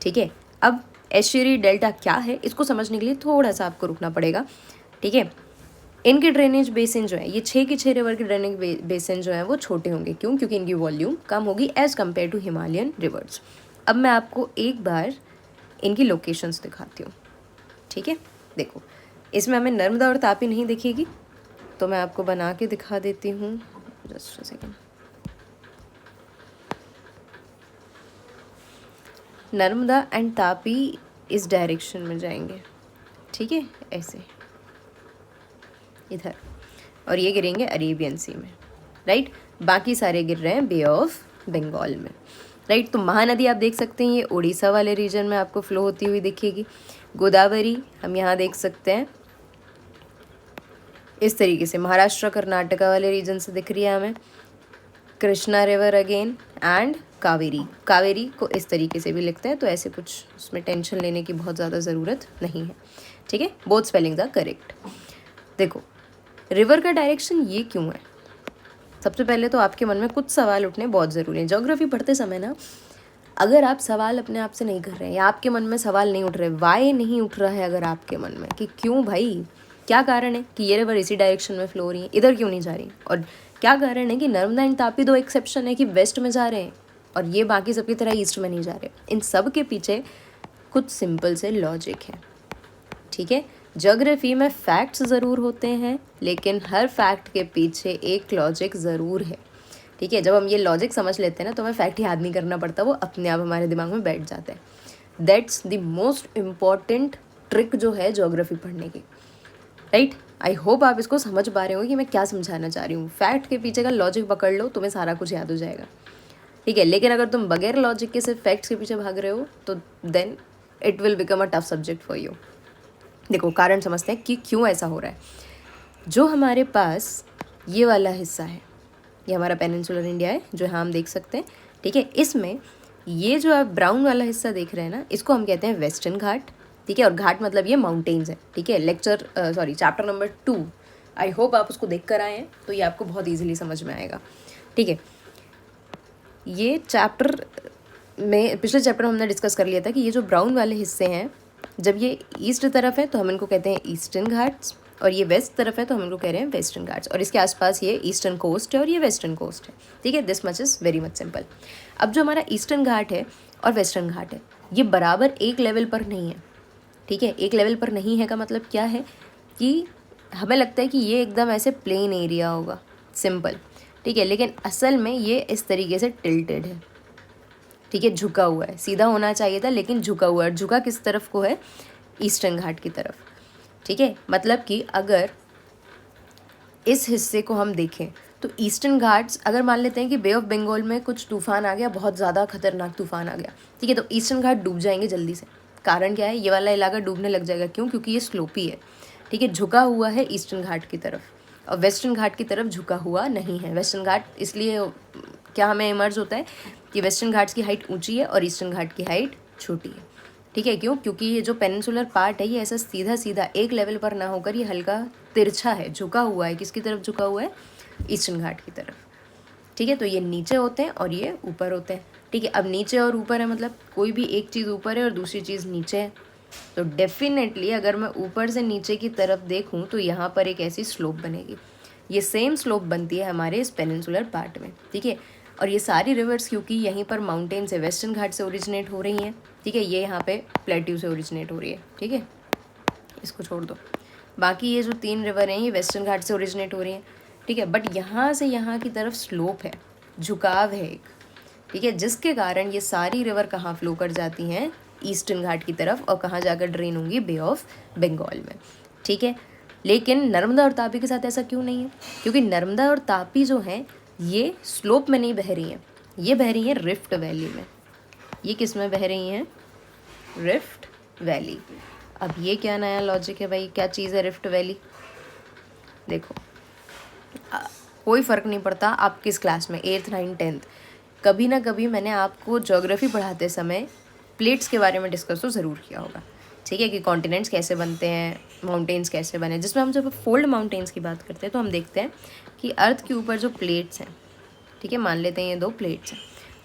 ठीक है। अब एस्च्यूरी डेल्टा क्या है, इसको समझने के लिए थोड़ा सा आपको रुकना पड़ेगा, ठीक है। इनके ड्रेनेज बेसिन जो है, ये 6 के 6 रिवर के ड्रेनेज बेसिन जो है वो छोटे होंगे। क्यों? क्योंकि इनकी वॉल्यूम कम होगी as compare to Himalayan rivers. अब मैं आपको एक बार इनकी लोकेशंस दिखाती हूँ, ठीक है। देखो, इसमें हमें नर्मदा और तापी नहीं दिखेगी, तो मैं आपको बना के दिखा देती हूँ, just a second. Narmada and Tapi इस डायरेक्शन में जाएंगे, ठीक है, ऐसे इधर, और ये गिरेंगे अरेबियन सी में, राइट। बाकी सारे गिर रहे हैं बे ऑफ बंगाल में, राइट। तो महानदी आप देख सकते हैं, ये उड़ीसा वाले रीजन में आपको फ्लो होती हुई दिखेगी। गोदावरी हम यहाँ देख सकते हैं इस तरीके से, महाराष्ट्र कर्नाटका वाले रीजन से दिख रही है हमें। Krishna river again, and Kaveri, Kaveri को इस तरीके से भी लिखते हैं, तो ऐसे कुछ उसमें टेंशन लेने की बहुत ज़्यादा ज़रूरत नहीं है, ठीक है। Both spellings are correct. देखो, रिवर का डायरेक्शन ये क्यों है? सबसे पहले तो आपके मन में कुछ सवाल उठने बहुत ज़रूरी हैं। ज्योग्राफी पढ़ते समय ना, अगर आप सवाल अपने आप से नहीं कर रहे हैं या आपके मन में सवाल नहीं उठ रहे, वाई नहीं उठ रहा है अगर आपके मन में कि क्यों भाई क्या कारण है कि ये रिवर इसी डायरेक्शन में फ्लो हो रही है, इधर क्यों नहीं जा रही? और क्या कारण है कि नर्मदा एंड तापी दो एक्सेप्शन है कि वेस्ट में जा रहे हैं और ये बाकी सबकी तरह ईस्ट में नहीं जा रहे? इन सब के पीछे कुछ सिंपल से लॉजिक है, ठीक है। ज्योग्राफी में फैक्ट्स ज़रूर होते हैं, लेकिन हर फैक्ट के पीछे एक लॉजिक ज़रूर है, ठीक है। जब हम ये लॉजिक समझ लेते हैं ना, तो हमें फैक्ट याद नहीं करना पड़ता, वो अपने आप हमारे दिमाग में बैठ जाता है। That's the most important trick जो है ज्योग्राफी पढ़ने की, राइट। आई होप आप इसको समझ पा रहे हो कि मैं क्या समझाना चाह रही हूँ। फैक्ट के पीछे का लॉजिक पकड़ लो, तुम्हें सारा कुछ याद हो जाएगा, ठीक है। लेकिन अगर तुम बगैर लॉजिक के सिर्फ फैक्ट्स के पीछे भाग रहे हो तो then it will become a tough subject for you. देखो, कारण समझते हैं कि क्यों ऐसा हो रहा है। जो हमारे पास ये वाला हिस्सा है, ये हमारा पेनिनसुलर इंडिया है, जो हम देख सकते हैं, ठीक है। इसमें ये जो आप ब्राउन वाला हिस्सा देख रहे हैं ना, इसको हम कहते हैं वेस्टर्न घाट, ठीक है। और घाट मतलब ये माउंटेन्स है, ठीक है। चैप्टर नंबर 2, आई होप आप उसको देख कर आए हैं, तो ये आपको बहुत ईजिली समझ में आएगा, ठीक है। ये चैप्टर में पिछले चैप्टर में हमने डिस्कस कर लिया था कि ये जो ब्राउन वाले हिस्से हैं, जब ये ईस्ट तरफ है तो हम इनको कहते हैं ईस्टर्न घाट्स, और ये वेस्ट तरफ है तो हम इनको कह रहे हैं वेस्टर्न घाट्स, और इसके आसपास ये ईस्टर्न कोस्ट है और ये वेस्टर्न कोस्ट है, ठीक है। This much is very much simple. अब जो हमारा ईस्टर्न घाट है और वेस्टर्न घाट है, ये बराबर एक लेवल पर नहीं है, ठीक है। एक लेवल पर नहीं है का मतलब क्या है कि हमें लगता है कि ये एकदम ऐसे प्लेन एरिया होगा, सिंपल, ठीक है। लेकिन असल में ये इस तरीके से टिल्टेड है, ठीक है, झुका हुआ है। सीधा होना चाहिए था लेकिन झुका हुआ है। झुका किस तरफ को है? ईस्टर्न घाट की तरफ, ठीक है। मतलब कि अगर इस हिस्से को हम देखें तो ईस्टर्न घाट्स, अगर मान लेते हैं कि बे ऑफ बंगाल में कुछ तूफान आ गया, बहुत ज़्यादा खतरनाक तूफान आ गया, ठीक है, तो ईस्टर्न घाट डूब जाएंगे जल्दी से। कारण क्या है? ये वाला इलाका डूबने लग जाएगा। क्यों? क्योंकि ये स्लोपी है, ठीक है, झुका हुआ है ईस्टर्न घाट की तरफ, और वेस्टर्न घाट की तरफ झुका हुआ नहीं है। वेस्टर्न घाट इसलिए क्या हमें इमर्ज होता है कि वेस्टर्न घाट्स की हाइट ऊंची है और ईस्टर्न घाट की हाइट छोटी है, ठीक है। क्यों? क्योंकि ये जो पेनिनसुलर पार्ट है, ये ऐसा सीधा सीधा एक लेवल पर ना होकर ये हल्का तिरछा है, झुका हुआ है। किसकी तरफ झुका हुआ है? ईस्टर्न घाट की तरफ, ठीक है। तो ये नीचे होते हैं और ये ऊपर होते हैं, ठीक है। अब नीचे और ऊपर है मतलब कोई भी एक चीज़ ऊपर है और दूसरी चीज़ नीचे है, तो डेफिनेटली अगर मैं ऊपर से नीचे की तरफ देखूं तो यहाँ पर एक ऐसी स्लोप बनेगी। ये सेम स्लोप बनती है हमारे इस पेनिनसुलर पार्ट में, ठीक है। और ये सारी रिवर्स क्योंकि यहीं पर माउंटेन से, वेस्टर्न घाट से ओरिजिनेट हो रही हैं, ठीक है, ये यहाँ पे प्लेट्यू से ओरिजिनेट हो रही है, ठीक है। इसको छोड़ दो, बाकी ये जो 3 रिवर हैं ये वेस्टर्न घाट से ओरिजिनेट हो रही हैं, ठीक है। बट यहाँ से यहाँ की तरफ स्लोप है, झुकाव है एक, ठीक है, जिसके कारण ये सारी रिवर कहाँ फ्लो कर जाती हैं? ईस्टर्न घाट की तरफ, और कहाँ जाकर ड्रेन होंगी? बे ऑफ बंगाल में, ठीक है। लेकिन नर्मदा और तापी के साथ ऐसा क्यों नहीं है? क्योंकि नर्मदा और तापी जो हैं ये स्लोप में नहीं बह रही हैं, ये बह रही हैं रिफ्ट वैली में। ये किस में बह रही हैं? Rift valley. अब ये क्या नया लॉजिक है भाई? क्या चीज़ है रिफ्ट वैली? देखो, कोई फ़र्क नहीं पड़ता आप किस क्लास में, 8th 9th 10th, कभी ना कभी मैंने आपको ज्योग्राफी पढ़ाते समय प्लेट्स के बारे में डिस्कस तो ज़रूर किया होगा, ठीक है, कि कॉन्टिनेंट्स कैसे बनते हैं, माउंटेन्स कैसे बने। जिसमें हम जब फोल्ड माउंटेन्स की बात करते हैं तो हम देखते हैं कि अर्थ के ऊपर जो प्लेट्स हैं, ठीक है, मान लेते हैं ये 2 प्लेट्स हैं,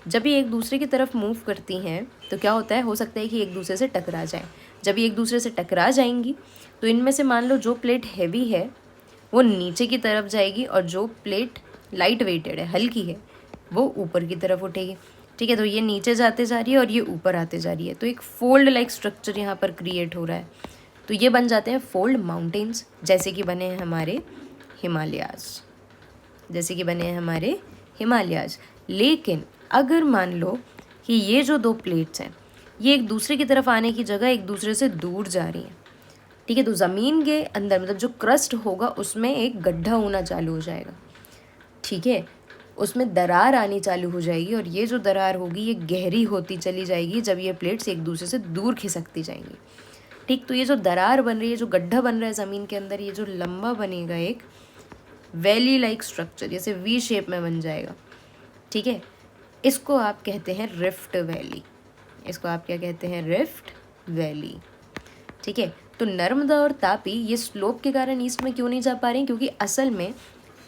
जब ये एक दूसरे की तरफ मूव करती हैं तो क्या होता है? हो सकता है कि एक दूसरे से टकरा जाए। जब ये एक दूसरे से टकरा जाएंगी तो इनमें से मान लो जो प्लेट हैवी है वो नीचे की तरफ जाएगी और जो प्लेट लाइट वेटेड है, हल्की है, वो ऊपर की तरफ उठेगी, ठीक है। तो ये नीचे जाते जा रही है और ये ऊपर आते जा रही है, तो एक फोल्ड लाइक स्ट्रक्चर यहाँ पर क्रिएट हो रहा है। तो ये बन जाते हैं फोल्ड माउंटेन्स, जैसे कि बने हैं हमारे हिमालयाज़, जैसे कि बने हैं हमारे हिमालयाज़। लेकिन अगर मान लो कि ये जो 2 प्लेट्स हैं ये एक दूसरे की तरफ आने की जगह एक दूसरे से दूर जा रही हैं, ठीक है, तो ज़मीन के अंदर मतलब जो क्रस्ट होगा उसमें एक गड्ढा होना चालू हो जाएगा, ठीक है, उसमें दरार आनी चालू हो जाएगी, और ये जो दरार होगी ये गहरी होती चली जाएगी जब ये प्लेट्स एक दूसरे से दूर खिसकती जाएंगी, ठीक। तो ये जो दरार बन रही है, जो गड्ढा बन रहा है ज़मीन के अंदर, ये जो लंबा बनेगा एक वैली लाइक स्ट्रक्चर, जैसे वी शेप में बन जाएगा, ठीक है, इसको आप कहते हैं रिफ्ट वैली। इसको आप क्या कहते हैं? रिफ्ट वैली, ठीक है। तो नर्मदा और तापी ये स्लोप के कारण ईस्ट में क्यों नहीं जा पा रही? क्योंकि असल में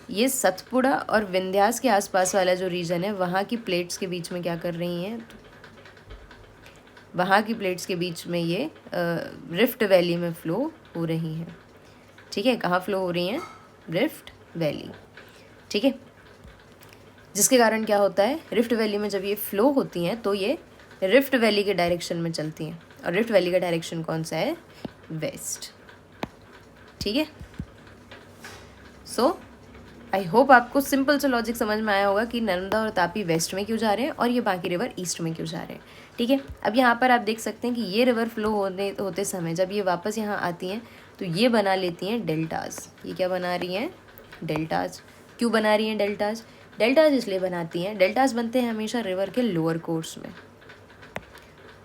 ये सतपुड़ा और विंध्यास के आसपास वाला जो रीजन है वहाँ की प्लेट्स के बीच में क्या कर रही हैं? वहाँ की प्लेट्स के बीच में ये रिफ्ट वैली में फ्लो हो रही हैं, ठीक है, कहाँ फ्लो हो रही हैं? Rift valley. ठीक है, जिसके कारण क्या होता है, रिफ्ट वैली में जब ये फ्लो होती हैं तो ये रिफ्ट वैली के डायरेक्शन में चलती हैं, और रिफ्ट वैली का डायरेक्शन कौन सा है? वेस्ट। ठीक है, सो आई होप आपको सिंपल सा लॉजिक समझ में आया होगा कि नर्मदा और तापी वेस्ट में क्यों जा रहे हैं और ये बाकी रिवर ईस्ट में क्यों जा रहे हैं। ठीक है, अब यहाँ पर आप देख सकते हैं कि ये रिवर फ्लो होते समय जब ये वापस यहाँ आती हैं तो ये बना लेती हैं डेल्टाज। ये क्या बना रही हैं? डेल्टाज। क्यों बना रही हैं डेल्टाज? डेल्टाज इसलिए बनाती हैं, डेल्टाज बनते हैं हमेशा रिवर के लोअर कोर्स में।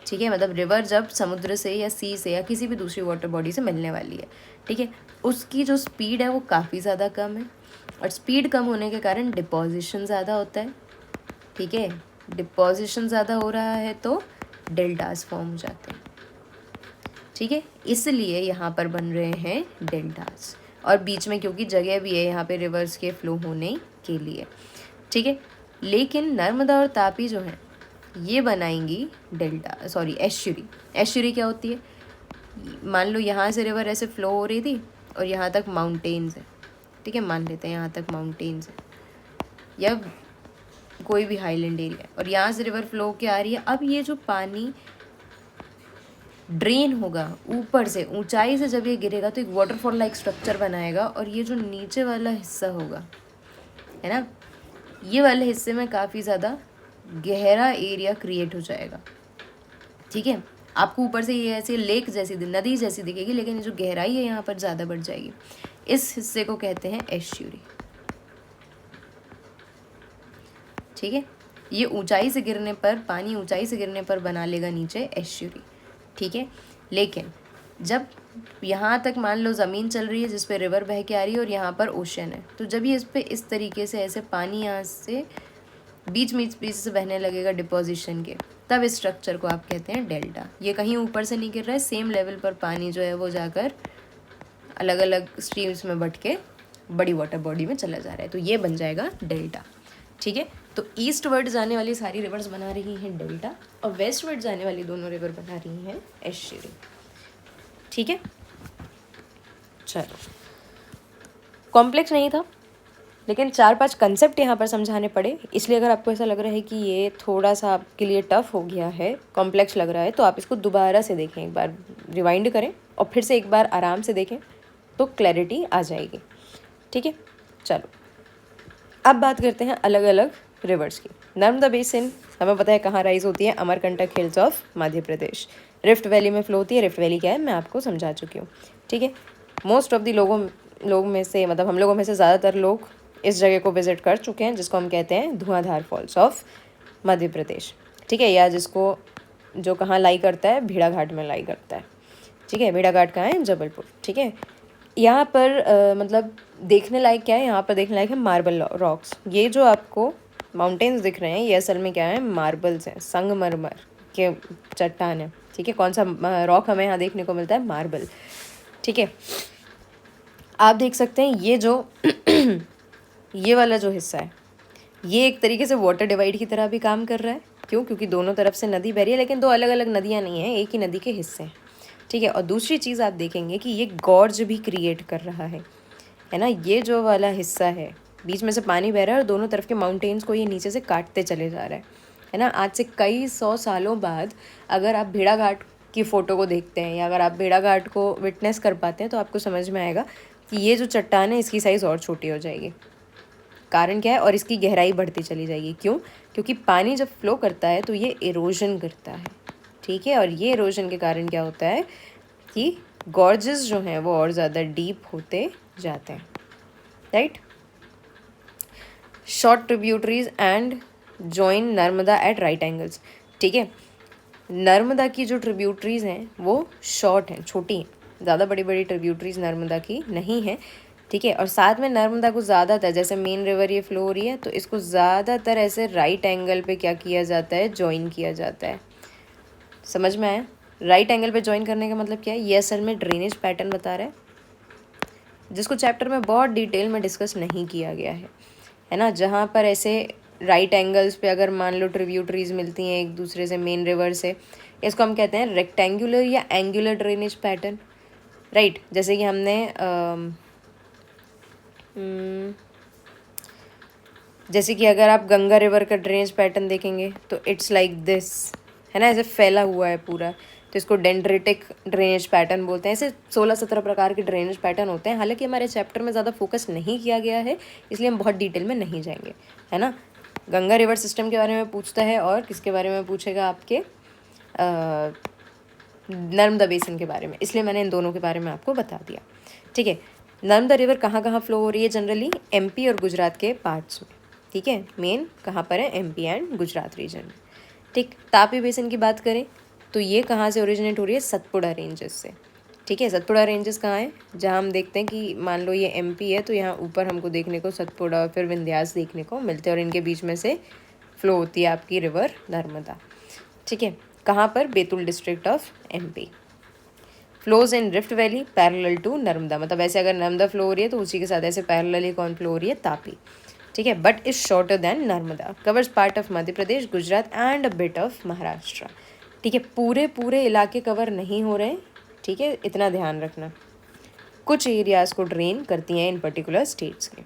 ठीक है, मतलब रिवर जब समुद्र से या सी से या किसी भी दूसरी वाटर बॉडी से मिलने वाली है, ठीक है, उसकी जो स्पीड है वो काफ़ी ज़्यादा कम है, और स्पीड कम होने के कारण डिपोजिशन ज़्यादा होता है। ठीक है, डिपोजिशन ज़्यादा हो रहा है तो डेल्टास फॉर्म हो जाते हैं। ठीक है, इसलिए यहाँ पर बन रहे हैं डेल्टास, और बीच में क्योंकि जगह भी है यहाँ पे रिवर्स के फ्लो होने के लिए। ठीक है, लेकिन नर्मदा और तापी जो हैं ये बनाएंगी एस्चुरी। एस्चुरी क्या होती है? मान लो यहाँ से रिवर ऐसे फ्लो हो रही थी और यहाँ तक माउंटेन्स है। ठीक है, मान लेते हैं यहाँ तक माउंटेन्स है या कोई भी हाईलैंड एरिया है, और यहाँ से रिवर फ्लो के आ रही है। अब ये जो पानी ड्रेन होगा ऊपर से, ऊंचाई से जब ये गिरेगा तो एक वाटरफॉल लाइक स्ट्रक्चर बनाएगा, और ये जो नीचे वाला हिस्सा होगा, है ना, ये वाले हिस्से में काफ़ी ज़्यादा गहरा एरिया क्रिएट हो जाएगा। ठीक है, आपको ऊपर से ये ऐसे लेक जैसी नदी जैसी दिखेगी, लेकिन ये जो गहराई है यहाँ पर ज़्यादा बढ़ जाएगी। इस हिस्से को कहते हैं एस्चुरी। ठीक है, ये ऊंचाई से गिरने पर, पानी ऊंचाई से गिरने पर बना लेगा नीचे एस्चुरी। ठीक है, लेकिन जब यहाँ तक मान लो ज़मीन चल रही है जिस पे रिवर बह के आ रही है और यहाँ पर ओशन है, तो जब ये इस पे इस तरीके से ऐसे पानी यहाँ से बीच से बहने लगेगा डिपोजिशन के, तब इस स्ट्रक्चर को आप कहते हैं डेल्टा। ये कहीं ऊपर से नहीं गिर रहा है, सेम लेवल पर पानी जो है वो जाकर अलग अलग स्ट्रीम्स में बट के बड़ी वाटर बॉडी में चला जा रहा है, तो ये बन जाएगा डेल्टा। ठीक है, तो ईस्ट वर्ड जाने वाली सारी रिवर्स बना रही हैं डेल्टा, और वेस्ट वर्ड जाने वाली दोनों रिवर बना रही हैं एस्चुरी। ठीक है, चलो, कॉम्प्लेक्स नहीं था, लेकिन 4-5 कंसेप्ट यहाँ पर समझाने पड़े। इसलिए अगर आपको ऐसा लग रहा है कि ये थोड़ा सा आपके लिए टफ हो गया है, कॉम्प्लेक्स लग रहा है, तो आप इसको दोबारा से देखें, एक बार रिवाइंड करें और फिर से एक बार आराम से देखें तो क्लैरिटी आ जाएगी। ठीक है, चलो अब बात करते हैं अलग अलग रिवर्स की। नर्मदा बेसिन हमें पता है कहाँ राइज होती है, Amarkantak hills of Madhya Pradesh. Rift valley में फ्लो होती है। रिफ्ट वैली क्या है मैं आपको समझा चुकी हूँ। ठीक है, मोस्ट ऑफ द लोग में से, मतलब हम लोगों में से ज़्यादातर लोग इस जगह को विजिट कर चुके हैं, जिसको हम कहते हैं धुआंधार फॉल्स ऑफ मध्य प्रदेश। ठीक है, या जिसको जो कहाँ लाई करता है, भेड़ाघाट में लाई करता है। ठीक है, भेड़ाघाट कहाँ है? जबलपुर। ठीक है, यहाँ पर मतलब देखने लायक क्या है? यहाँ पर देखने लायक है मार्बल रॉक्स। ये जो आपको माउंटेन्स दिख रहे हैं ये असल में क्या है? मार्बल्स हैं, संगमरमर के चट्टान है। ठीक है, कौन सा रॉक हमें यहाँ देखने को मिलता है? मार्बल। ठीक है, आप देख सकते हैं ये जो ये वाला जो हिस्सा है ये एक तरीके से वाटर डिवाइड की तरह भी काम कर रहा है। क्यों? क्योंकि दोनों तरफ से नदी बह रही है, लेकिन दो अलग अलग नदियाँ नहीं हैं, एक ही नदी के हिस्से हैं। ठीक है, और दूसरी चीज़ आप देखेंगे कि ये गॉर्ज भी क्रिएट कर रहा है ना। ये जो वाला हिस्सा है, बीच में से पानी बह रहा है और दोनों तरफ के माउंटेन्स को ये नीचे से काटते चले जा रहा है ना। आज से कई 100 सालों बाद अगर आप भेड़ाघाट की फ़ोटो को देखते हैं या अगर आप भेड़ाघाट को विटनेस कर पाते हैं तो आपको समझ में आएगा कि ये जो चट्टान है इसकी साइज़ और छोटी हो जाएगी। कारण क्या है? और इसकी गहराई बढ़ती चली जाएगी। क्यों? क्योंकि पानी जब फ्लो करता है तो ये इरोजन करता है। ठीक है, और ये इरोजन के कारण क्या होता है कि गॉर्जेस जो हैं वो और ज़्यादा डीप होते जाते हैं। Right, short tributaries and join Narmada at right angles. ठीक है, नर्मदा की जो ट्रिब्यूटरीज हैं वो शॉर्ट हैं, छोटी हैं, ज़्यादा बड़ी बड़ी ट्रिब्यूटरीज नर्मदा की नहीं है। ठीक है, और साथ में नर्मदा को ज़्यादातर, जैसे मेन रिवर ये फ्लो हो रही है तो इसको ज़्यादातर ऐसे राइट एंगल पे क्या किया जाता है? जॉइन किया जाता है। समझ में आया? राइट एंगल पे जॉइन करने का मतलब क्या है? ये असल में ड्रेनेज पैटर्न बता रहा है, जिसको चैप्टर में बहुत डिटेल में डिस्कस नहीं किया गया है ना। जहाँ पर ऐसे राइट एंगल्स पे अगर मान लो ट्रिब्यूटरीज मिलती हैं एक दूसरे से, मेन रिवर से, इसको हम कहते हैं रेक्टेंगुलर या एंगुलर ड्रेनेज पैटर्न। राइट। जैसे कि हमने जैसे कि अगर आप गंगा रिवर का ड्रेनेज पैटर्न देखेंगे तो इट्स लाइक दिस, है ना, ऐसे फैला हुआ है पूरा, तो इसको डेंड्रिटिक ड्रेनेज पैटर्न बोलते हैं। ऐसे 16-17 प्रकार के ड्रेनेज पैटर्न होते हैं। हालांकि हमारे चैप्टर में ज़्यादा फोकस नहीं किया गया है, इसलिए हम बहुत डिटेल में नहीं जाएंगे, है ना। गंगा रिवर सिस्टम के बारे में पूछता है और किसके बारे में पूछेगा, आपके नर्मदा बेसिन के बारे में, इसलिए मैंने इन दोनों के बारे में आपको बता दिया। ठीक है, नर्मदा रिवर कहाँ कहाँ फ्लो हो रही है जनरली, एमपी और गुजरात के पार्ट्स में। ठीक है, मेन कहाँ पर है, एमपी एंड गुजरात रीजन में। ठीक, तापी बेसिन की बात करें तो ये कहाँ से ओरिजिनेट हो रही है, सतपुड़ा रेंजेस से। ठीक है, सतपुड़ा रेंजेस कहाँ है, जहाँ हम देखते हैं कि मान लो ये एमपी है तो यहाँ ऊपर हमको देखने को सतपुड़ा और फिर विंध्यास देखने को मिलते हैं, और इनके बीच में से फ्लो होती है आपकी रिवर नर्मदा। ठीक है, कहाँ पर, Betul district of MP. Flows in rift valley parallel to Narmada, मतलब ऐसे अगर नर्मदा फ्लो हो रही है तो उसी के साथ ऐसे पैरेलली कौन फ्लो हो रही है, तापी। ठीक है, but is shorter than Narmada, covers part of Madhya Pradesh, Gujarat and a bit of Maharashtra. ठीक है, पूरे पूरे इलाके कवर नहीं हो रहे। ठीक है, इतना ध्यान रखना, कुछ एरियाज को ड्रेन करती हैं इन पर्टिकुलर स्टेट्स के।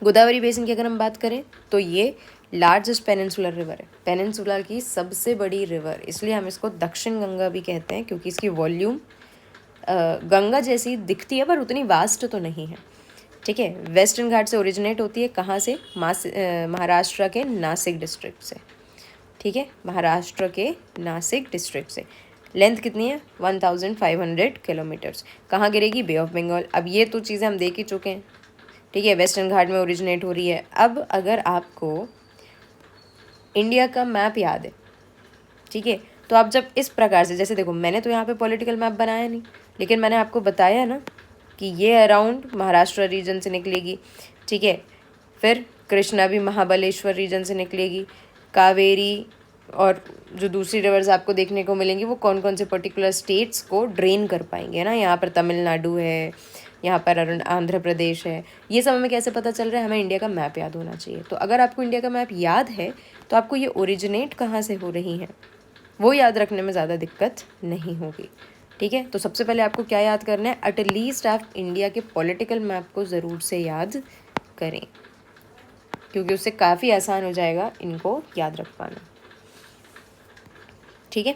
गोदावरी बेसिन की अगर हम बात करें तो ये लार्जेस्ट पेनिनसुलर रिवर है, पेनिनसुला की सबसे बड़ी रिवर, इसलिए हम इसको दक्षिण गंगा भी कहते हैं, क्योंकि इसकी वॉल्यूम गंगा जैसी दिखती है पर उतनी वास्ट तो नहीं है। ठीक है, वेस्टर्न घाट से ओरिजिनेट होती है, कहाँ से, महाराष्ट्र के नासिक डिस्ट्रिक्ट से। ठीक है, महाराष्ट्र के नासिक डिस्ट्रिक्ट से। लेंथ कितनी है, 1500 किलोमीटर्स। कहाँ गिरेगी, बे ऑफ बंगाल। अब ये तो चीज़ें हम देख ही चुके हैं। ठीक है, वेस्टर्न घाट में ओरिजिनेट हो रही है। अब अगर आपको इंडिया का मैप याद है, ठीक है, तो आप जब इस प्रकार से, जैसे देखो मैंने तो यहाँ पे पॉलिटिकल मैप बनाया नहीं, लेकिन मैंने आपको बताया ना कि ये अराउंड महाराष्ट्र रीजन से निकलेगी। ठीक है, फिर कृष्णा भी महाबलेश्वर रीजन से निकलेगी, कावेरी और जो दूसरी रिवर्स आपको देखने को मिलेंगी वो कौन कौन से पर्टिकुलर स्टेट्स को ड्रेन कर पाएंगे ना। यहाँ पर तमिलनाडु है, यहाँ पर आंध्र प्रदेश है। ये सब हमें कैसे पता चल रहा है, हमें इंडिया का मैप याद होना चाहिए। तो अगर आपको इंडिया का मैप याद है तो आपको ये ओरिजिनेट कहाँ से हो रही हैं वो याद रखने में ज़्यादा दिक्कत नहीं होगी। ठीक है, तो सबसे पहले आपको क्या याद करना है, एटलीस्ट आप इंडिया के पॉलिटिकल मैप को ज़रूर से याद करें, क्योंकि उससे काफ़ी आसान हो जाएगा इनको याद रख पाना। ठीक है,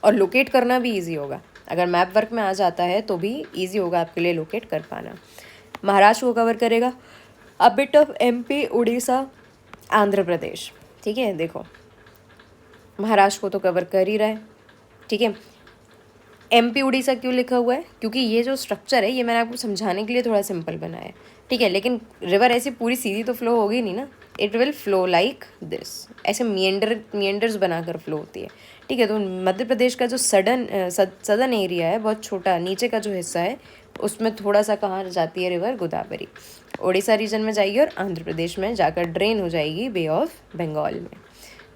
और लोकेट करना भी ईजी होगा, अगर मैप वर्क में आ जाता है तो भी ईजी होगा आपके लिए लोकेट कर पाना। महाराष्ट्र को कवर करेगा, a bit of MP, Orissa, Andhra Pradesh. ठीक है, देखो महाराष्ट्र को तो कवर कर ही रहा है। ठीक है, एमपी उड़ीसा क्यों लिखा हुआ है, क्योंकि ये जो स्ट्रक्चर है ये मैंने आपको समझाने के लिए थोड़ा सिंपल बनाया है। ठीक है, लेकिन रिवर ऐसी पूरी सीधी तो फ्लो होगी नहीं ना, it will flow like this, ऐसे मियंडर्स बनाकर फ्लो होती है। ठीक है, तो मध्य प्रदेश का जो सदर्न एरिया है बहुत छोटा, नीचे का जो हिस्सा है उसमें थोड़ा सा कहाँ जाती है रिवर, गोदावरी उड़ीसा रीजन में जाएगी और आंध्र प्रदेश में जाकर ड्रेन हो जाएगी बे ऑफ बंगाल में।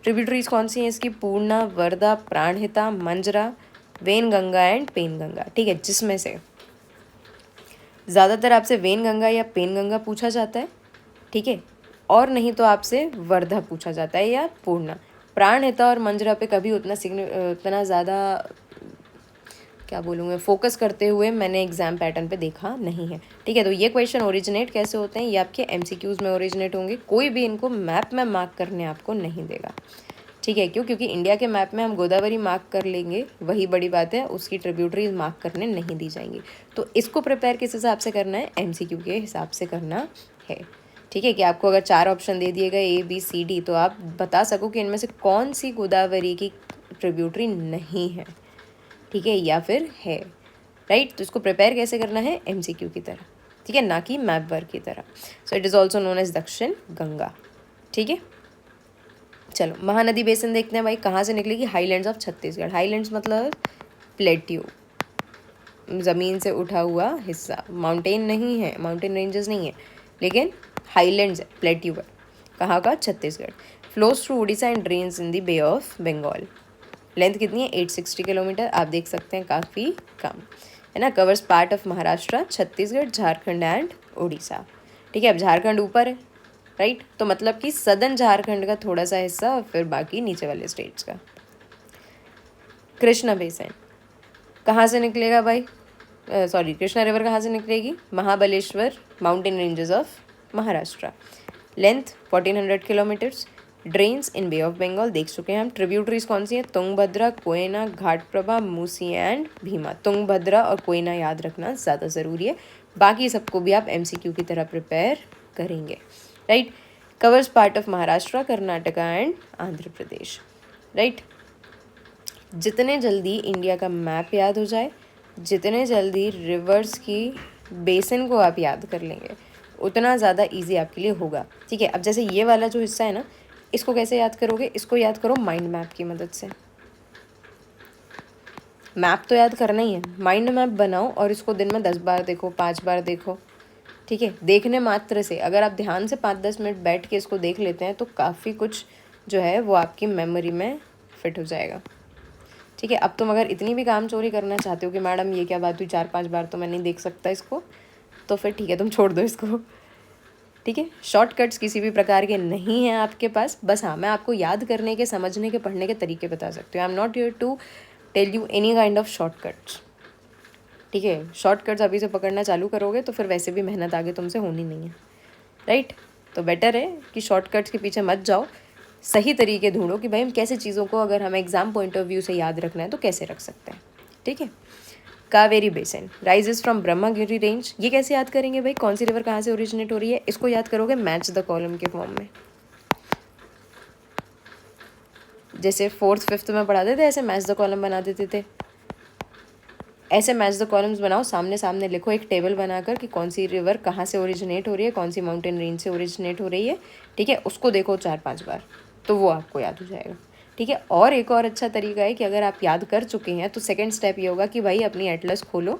ट्रिब्यूटरीज कौन सी हैं इसकी, Purna, Wardha, Pranhita, Manjra, Wainganga and Penganga. ठीक है, जिसमें से ज़्यादातर आपसे वेन गंगा या पेन गंगा पूछा जाता है। ठीक है, और नहीं तो आपसे वर्धा पूछा जाता है या पूर्णा। प्राणहिता और मंजरा पे कभी उतना ज़्यादा क्या बोलूँगा फोकस करते हुए मैंने एग्जाम पैटर्न पे देखा नहीं है। ठीक है, तो ये क्वेश्चन ओरिजिनेट कैसे होते हैं, ये आपके एमसीक्यूज़ में ओरिजिनेट होंगे, कोई भी इनको मैप में मार्क करने आपको नहीं देगा। ठीक है, क्यों, क्योंकि इंडिया के मैप में हम गोदावरी मार्क कर लेंगे वही बड़ी बात है, उसकी ट्रिब्यूटरीज मार्क करने नहीं दी जाएंगी। तो इसको प्रिपेयर किस हिसाब से करना है, एमसीक्यू के हिसाब से करना है। ठीक है, कि आपको अगर 4 ऑप्शन दे दिए गए A B C D तो आप बता सको कि इनमें से कौन सी गोदावरी की ट्रिब्यूटरी नहीं है, ठीक है, या फिर है। राइट, तो इसको प्रिपेयर कैसे करना है, एमसीक्यू की तरह, ठीक है, ना कि मैप वर्क की तरह। So it is also known as Dakshin Ganga. ठीक है, चलो महानदी बेसिन देखते हैं भाई, कहाँ से निकलेगी, हाईलैंड्स ऑफ छत्तीसगढ़। हाईलैंड्स मतलब प्लेट्यू, ज़मीन से उठा हुआ हिस्सा, माउंटेन नहीं है, माउंटेन रेंजेस नहीं है, लेकिन हाईलैंड्स है, प्लेट्यू है। कहाँ का, Chhattisgarh. Flows through Orissa and drains in the bay of Bengal. Length कितनी है, 860 किलोमीटर, आप देख सकते हैं काफ़ी कम है ना। Covers part of Maharashtra, Chhattisgarh, Jharkhand and Orissa. ठीक है, अब झारखंड ऊपर है, राइट, तो मतलब कि सदर्न झारखंड का थोड़ा सा हिस्सा और फिर बाकी नीचे वाले स्टेट्स का। कृष्णा बेसिन कहाँ से निकलेगा भाई, सॉरी कृष्णा रिवर कहाँ से निकलेगी, Mahabaleshwar mountain ranges of Maharashtra. Length 1400 kilometres. Drains in bay of Bengal देख चुके हैं हम। ट्रिब्यूटरीज कौन सी है, तुंगभद्रा, कोयना, घाटप्रभा, मूसी एंड भीमा। तुंगभद्रा और कोयना याद रखना ज़्यादा ज़रूरी है, बाकी सबको भी आप MCQ की तरह प्रिपेयर करेंगे, right. Covers part of Maharashtra, Karnataka and Andhra Pradesh, right. जितने जल्दी इंडिया का मैप याद हो जाए, जितने जल्दी रिवर्स की बेसिन को आप याद कर लेंगे, उतना ज़्यादा इजी आपके लिए होगा, ठीक है। अब जैसे ये वाला जो हिस्सा है ना, इसको कैसे याद करोगे, इसको याद करो माइंड मैप की मदद से। मैप तो याद करना ही है, माइंड मैप बनाओ और इसको दिन में 10 बार देखो, 5 बार देखो, ठीक है। देखने मात्र से अगर आप ध्यान से 5-10 मिनट बैठ के इसको देख लेते हैं तो काफ़ी कुछ जो है वो आपकी मेमोरी में फिट हो जाएगा, ठीक है। अब तुम अगर इतनी भी काम चोरी करना चाहते हो कि मैडम ये क्या बात हुई, 4-5 बार तो मैं नहीं देख सकता इसको, तो फिर ठीक है, तुम छोड़ दो इसको, ठीक है। शॉर्टकट्स किसी भी प्रकार के नहीं हैं आपके पास, बस हाँ मैं आपको याद करने के, समझने के, पढ़ने के तरीके बता सकती हूँ। I am not here to tell you any kind of shortcuts, ठीक है। शॉर्टकट्स अभी से पकड़ना चालू करोगे तो फिर वैसे भी मेहनत आगे तुमसे होनी नहीं है, राइट। तो बेटर है कि शॉर्टकट्स के पीछे मत जाओ, सही तरीके ढूंढो कि भाई हम कैसे चीज़ों को अगर हमें एग्जाम पॉइंट ऑफ व्यू से याद रखना है तो कैसे रख सकते हैं, ठीक है। Kaveri basin rises from Brahmagiri range, ये कैसे याद करेंगे भाई, कौन सी रिवर कहाँ से ओरिजिनेट हो रही है, इसको याद करोगे मैच द कॉलम के फॉर्म में। जैसे 4th 5th में पढ़ाते थे ऐसे मैच द कॉलम बना देते थे, ऐसे मैच द कॉलम्स बनाओ, सामने सामने लिखो एक टेबल बनाकर कि कौन सी रिवर कहाँ से ओरिजिनेट हो रही है, कौन सी माउंटेन रेंज से ओरिजिनेट हो रही है, ठीक है। उसको देखो 4-5 बार तो वो आपको याद हो जाएगा, ठीक है। और एक और अच्छा तरीका है कि अगर आप याद कर चुके हैं तो सेकंड स्टेप ये होगा कि भाई अपनी एटलस खोलो,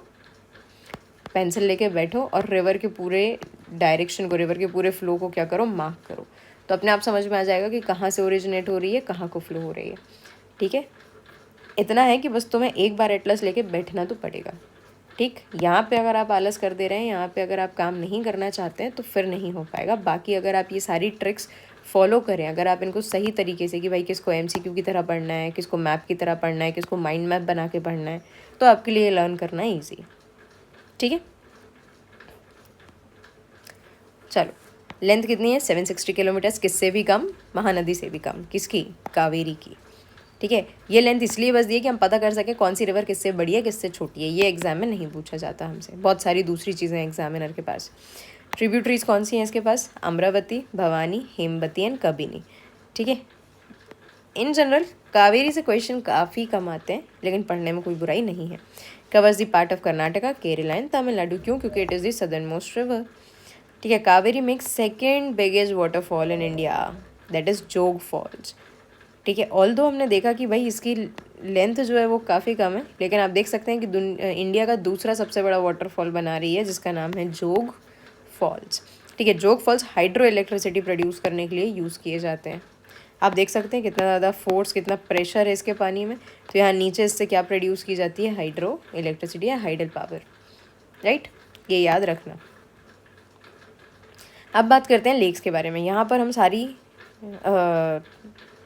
पेंसिल लेके बैठो और रिवर के पूरे डायरेक्शन को, रिवर के पूरे फ्लो को क्या करो, मार्क करो, तो अपने आप समझ में आ जाएगा कि कहाँ से ओरिजिनेट हो रही है, कहाँ को फ्लो हो रही है, ठीक है। इतना है कि बस तुम्हें एक बार एटलस लेके बैठना तो पड़ेगा, ठीक। यहाँ पे अगर आप आलस कर दे रहे हैं, यहाँ पे अगर आप काम नहीं करना चाहते हैं तो फिर नहीं हो पाएगा। बाकी अगर आप ये सारी ट्रिक्स फॉलो करें, अगर आप इनको सही तरीके से कि भाई किसको MCQ की तरह पढ़ना है, किसको मैप की तरह पढ़ना है, किसको माइंड मैप बना के पढ़ना है, तो आपके लिए लर्न करना ईजी है, ठीक है। चलो, लेंथ कितनी है, 760 किलोमीटर्स, किससे भी कम, महानदी से भी कम, किसकी, कावेरी की, ठीक है। ये लेंथ इसलिए बस दी है कि हम पता कर सकें कौन सी रिवर किससे बड़ी है, किससे छोटी है। ये एग्जाम में नहीं पूछा जाता हमसे, बहुत सारी दूसरी चीज़ें एग्जामिनर के पास। ट्रिब्यूटरीज कौन सी हैं इसके पास, अमरावती, भवानी, हेमवती एंड कबिनी, ठीक है। इन जनरल कावेरी से क्वेश्चन काफ़ी कम आते हैं, लेकिन पढ़ने में कोई बुराई नहीं है। Covers the part of Karnataka, Kerala and Tamil Nadu, क्यों, क्योंकि it is the southern most river, ठीक है। Kaveri makes second biggest waterfall in India, that is जोग फॉल्स, ठीक है। ऑल्दो हमने देखा कि भाई इसकी लेंथ जो है वो काफ़ी कम है, लेकिन आप देख सकते हैं कि इंडिया का दूसरा सबसे बड़ा वाटरफॉल बना रही है जिसका नाम है जोग फॉल्स, ठीक है। जोग फॉल्स हाइड्रो इलेक्ट्रिसिटी प्रोड्यूस करने के लिए यूज़ किए जाते हैं। आप देख सकते हैं कितना ज़्यादा फोर्स, कितना प्रेशर है इसके पानी में, तो यहाँ नीचे इससे क्या प्रोड्यूस की जाती है, हाइड्रो इलेक्ट्रिसिटी या हाइडल पावर, राइट, ये याद रखना। अब बात करते हैं लेक्स के बारे में। यहाँ पर हम सारी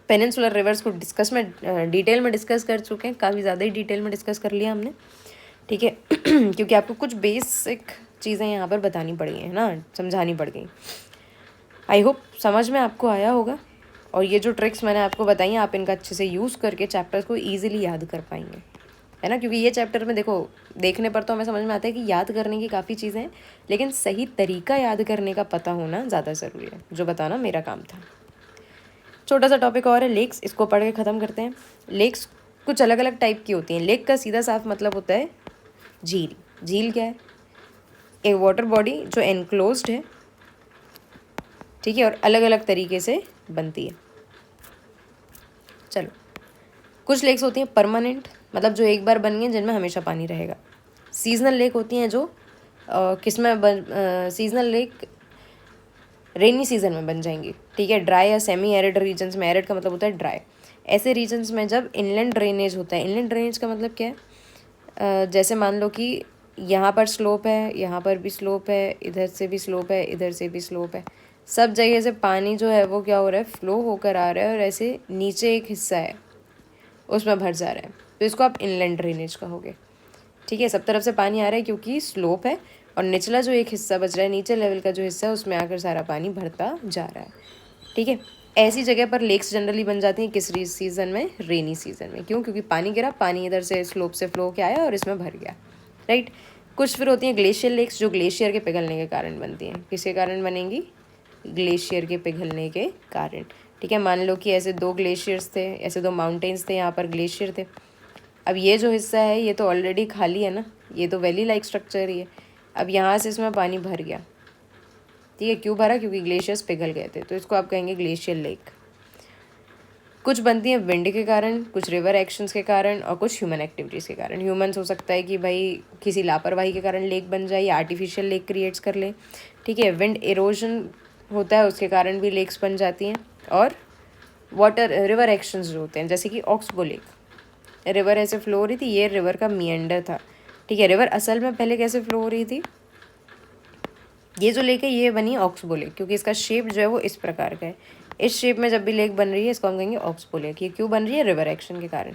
पेनिनसुलर रिवर्स को डिटेल में डिस्कस कर चुके हैं, काफ़ी ज़्यादा ही डिटेल में डिस्कस कर लिया हमने, ठीक है। क्योंकि आपको कुछ बेसिक चीज़ें यहाँ पर बतानी पड़ गई हैं ना, समझानी पड़ गई। आई होप समझ में आपको आया होगा, और ये जो ट्रिक्स मैंने आपको बताई हैं आप इनका अच्छे से यूज़ करके चैप्टर्स को ईजिली याद कर पाएंगे, है ना। क्योंकि ये चैप्टर में देखो, देखने पर तो हमें समझ में आता है कि याद करने की काफ़ी चीज़ें हैं, लेकिन सही तरीका याद करने का पता होना ज़्यादा ज़रूरी है, जो बताना मेरा काम था। छोटा सा टॉपिक और है लेक्स, इसको पढ़ के ख़त्म करते हैं। लेक्स कुछ अलग अलग टाइप की होती हैं। लेक का सीधा साफ मतलब होता है झील। झील क्या है, एक वाटर बॉडी जो एनक्लोज्ड है, ठीक है, और अलग अलग तरीके से बनती है। चलो, कुछ लेक्स होती हैं परमानेंट, मतलब जो एक बार बन गई जिनमें हमेशा पानी रहेगा। सीजनल लेक होती हैं जो सीजनल लेक रेनी सीजन में बन जाएंगी, ठीक है। ड्राई या सेमी एरिड रीजन्स में, एरिड का मतलब होता है ड्राई, ऐसे रीजन्स में जब इनलैंड ड्रेनेज होता है। इनलैंड ड्रेनेज का मतलब क्या है, जैसे मान लो कि यहाँ पर स्लोप है, यहाँ पर भी स्लोप है, इधर से भी स्लोप है, इधर से भी स्लोप है, सब जगह से पानी जो है वो क्या हो रहा है, फ्लो होकर आ रहा है, और ऐसे नीचे एक हिस्सा है उसमें भर जा रहा है, तो इसको आप इनलैंड ड्रेनेज कहोगे, ठीक है, सब तरफ से पानी आ रहा है क्योंकि स्लोप है, और निचला जो एक हिस्सा बच रहा है, नीचे लेवल का जो हिस्सा है, उसमें आकर सारा पानी भरता जा रहा है। ठीक है, ऐसी जगह पर लेक्स जनरली बन जाती हैं किस सीज़न में? रेनी सीज़न में। क्यों? क्योंकि पानी गिरा, पानी इधर से स्लोप से फ्लो के आया और इसमें भर गया, राइट। कुछ फिर होती हैं ग्लेशियर लेक्स, जो ग्लेशियर के पिघलने के कारण बनती हैं। किसके कारण बनेंगी? ग्लेशियर के पिघलने के कारण। ठीक है, मान लो कि ऐसे 2 ग्लेशियर्स थे, ऐसे 2 माउंटेन्स थे, यहाँ पर ग्लेशियर थे। अब ये जो हिस्सा है ये तो ऑलरेडी खाली है ना, ये तो वैली लाइक स्ट्रक्चर ही है। अब यहाँ से इसमें पानी भर गया, ठीक है। क्यों भरा? क्योंकि ग्लेशियर्स पिघल गए थे, तो इसको आप कहेंगे ग्लेशियर लेक। कुछ बनती हैं विंड के कारण, कुछ रिवर एक्शंस के कारण, और कुछ ह्यूमन एक्टिविटीज़ के कारण। ह्यूमन्स हो सकता है कि भाई किसी लापरवाही के कारण लेक बन जाए या आर्टिफिशियल लेक क्रिएट्स कर ले। ठीक है, विंड इरोजन होता है, उसके कारण भी लेक्स बन जाती हैं। और वाटर रिवर एक्शंस जो होते हैं, जैसे कि ऑक्सबो लेक, रिवर ऐसे फ्लो हो रही थी, ये रिवर का मिएंडर था। ठीक है, रिवर असल में पहले कैसे फ्लो हो रही थी? ये जो लेक है ये बनी ऑक्सबो लेक, क्योंकि इसका शेप जो है वो इस प्रकार का है। इस शेप में जब भी लेक बन रही है इसको हम कहेंगे ऑक्सबो लेक। ये क्यों बन रही है? रिवर एक्शन के कारण।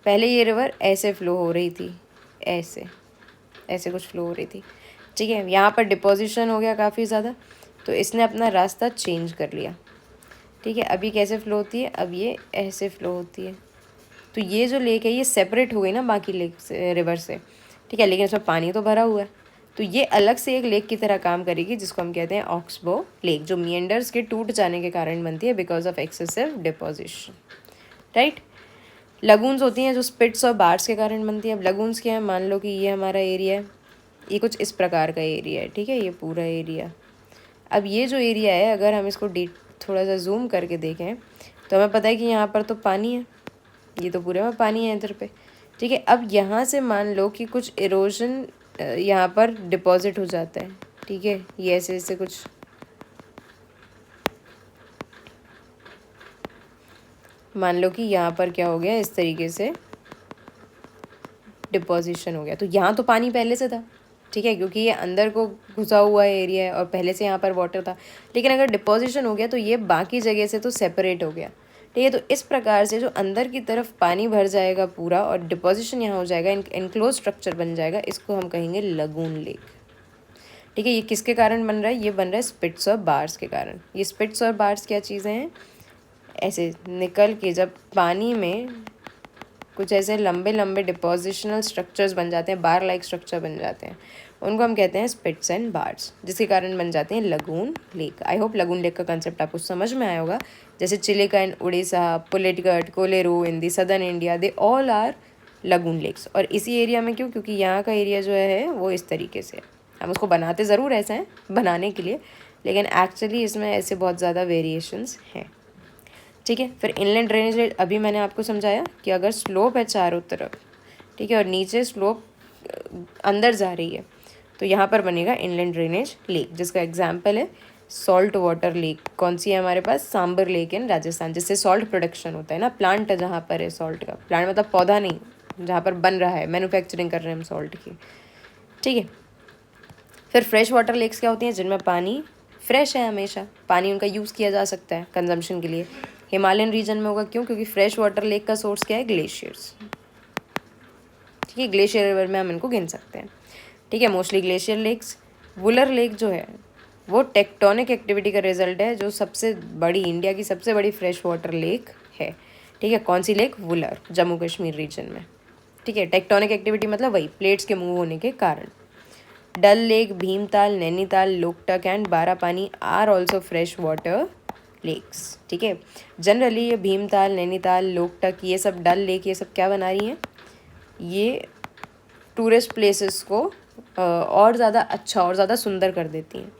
पहले ये रिवर ऐसे फ्लो हो रही थी, ऐसे ऐसे कुछ फ्लो हो रही थी। ठीक है, यहाँ पर डिपोजिशन हो गया काफ़ी ज़्यादा, तो इसने अपना रास्ता चेंज कर लिया। ठीक है, अभी कैसे फ़्लो होती है? अब ये ऐसे फ़्लो होती है। तो ये जो लेक है ये सेपरेट हो गई ना बाकी लेक से, रिवर से। ठीक है, लेकिन इसमें पानी तो भरा हुआ है, तो ये अलग से एक लेक की तरह काम करेगी, जिसको हम कहते हैं ऑक्सबो लेक, जो मिएंडर्स के टूट जाने के कारण बनती है because of excessive deposition, right. Lagoons होती हैं जो स्पिट्स और बार्स के कारण बनती है। अब लगून्स क्या है? मान लो कि ये हमारा एरिया है, ये कुछ इस प्रकार का एरिया है, ठीक है, ये पूरा एरिया। अब ये जो एरिया है, अगर हम इसको थोड़ा सा जूम करके देखें तो हमें पता है कि यहाँ पर तो पानी है, ये तो पूरे में पानी है इधर पे। ठीक है, अब यहाँ से मान लो कि कुछ इरोजन यहाँ पर डिपॉजिट हो जाता है। ठीक है, ये ऐसे ऐसे कुछ मान लो कि यहाँ पर क्या हो गया, इस तरीके से डिपोजिशन हो गया। तो यहाँ तो पानी पहले से था, ठीक है, क्योंकि ये अंदर को घुसा हुआ एरिया है और पहले से यहाँ पर वाटर था। लेकिन अगर डिपोजिशन हो गया तो ये बाकी जगह से तो सेपरेट हो गया। ठीक है, तो इस प्रकार से जो अंदर की तरफ पानी भर जाएगा पूरा और डिपोजिशन यहाँ हो जाएगा, एनक्लोज स्ट्रक्चर बन जाएगा, इसको हम कहेंगे लगून लेक। ठीक है, ये किसके कारण बन रहा है? ये बन रहा है स्पिट्स और बार्स के कारण। ये स्पिट्स और बार्स क्या चीज़ें हैं? ऐसे निकल के जब पानी में कुछ ऐसे लंबे लंबे डिपोजिशनल स्ट्रक्चर्स बन जाते हैं, बार लाइक स्ट्रक्चर बन जाते हैं, उनको हम कहते हैं स्पिट्स एंड बार्स, जिसके कारण बन जाते हैं lagoon lake. I hope lagoon lake का कंसेप्ट आपको समझ में आया होगा। जैसे Chilika in Orissa, Pulicat, Kolleru in the southern India, they all are lagoon lakes. और इसी एरिया में क्यों? क्योंकि यहाँ का एरिया जो है वो इस तरीके से, हम उसको बनाते ज़रूर ऐसे हैं बनाने के लिए, लेकिन एक्चुअली इसमें ऐसे बहुत ज़्यादा वेरिएशंस हैं। ठीक है, फिर इनलैंड ड्रेनेज रेट अभी मैंने आपको समझाया कि अगर स्लोप है चारों तरफ, ठीक है, और नीचे स्लोप अंदर जा रही है, तो यहाँ पर बनेगा इनलैंड ड्रेनेज लेक, जिसका एग्जाम्पल है सॉल्ट वाटर लेक। कौन सी है हमारे पास? सांबर लेक इन राजस्थान, जिससे सॉल्ट प्रोडक्शन होता है ना, प्लांट जहाँ पर है सॉल्ट का, प्लांट मतलब पौधा नहीं, जहाँ पर बन रहा है, मैन्युफैक्चरिंग कर रहे हैं हम सॉल्ट की। ठीक है, फिर फ्रेश वाटर लेक्स क्या होती हैं? जिनमें पानी फ्रेश है, हमेशा पानी उनका यूज़ किया जा सकता है कंजम्पशन के लिए। हिमालयन रीजन में होगा, क्यों? क्योंकि फ्रेश वाटर लेक का सोर्स क्या है? ग्लेशियर्स। ठीक है, ग्लेशियर रिवर में हम इनको गिन सकते हैं। ठीक है, mostly glacier lakes. Wular lake जो है वो टेक्टोनिक एक्टिविटी का रिजल्ट है, जो सबसे बड़ी, इंडिया की सबसे बड़ी फ्रेश वाटर लेक है। ठीक है, कौन सी लेक? वुलर, जम्मू कश्मीर रीजन में। ठीक है, टेक्टोनिक एक्टिविटी मतलब वही प्लेट्स के मूव होने के कारण। Dal lake, Bhimtal, Nainital, Loktak and Barapani are also fresh water lakes. ठीक है, जनरली ये भीमताल, नैनीताल, लोकटक, ये सब, डल लेक, ये सब क्या बना रही हैं? ये टूरिस्ट प्लेसेस को और ज़्यादा अच्छा और ज़्यादा सुंदर कर देती हैं।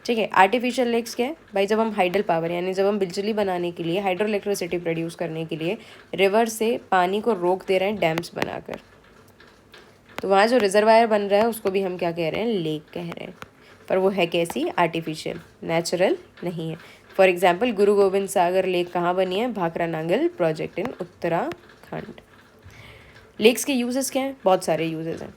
ठीक है, आर्टिफिशियल लेक्स क्या है भाई? जब हम हाइडल पावर, यानी जब हम बिजली बनाने के लिए, हाइड्रो इलेक्ट्रिसिटी प्रोड्यूस करने के लिए रिवर से पानी को रोक दे रहे हैं डैम्स बनाकर, तो वहाँ जो रिजर्वायर बन रहा है उसको भी हम क्या कह रहे हैं? लेक कह रहे हैं। पर वो है कैसी? आर्टिफिशियल, नेचुरल नहीं है। For example Guru Govind Sagar lake कहाँ बनी है? Bhakra Nangal project in Uttarakhand. Lakes के यूजेस क्या हैं? बहुत सारे यूजेस हैं।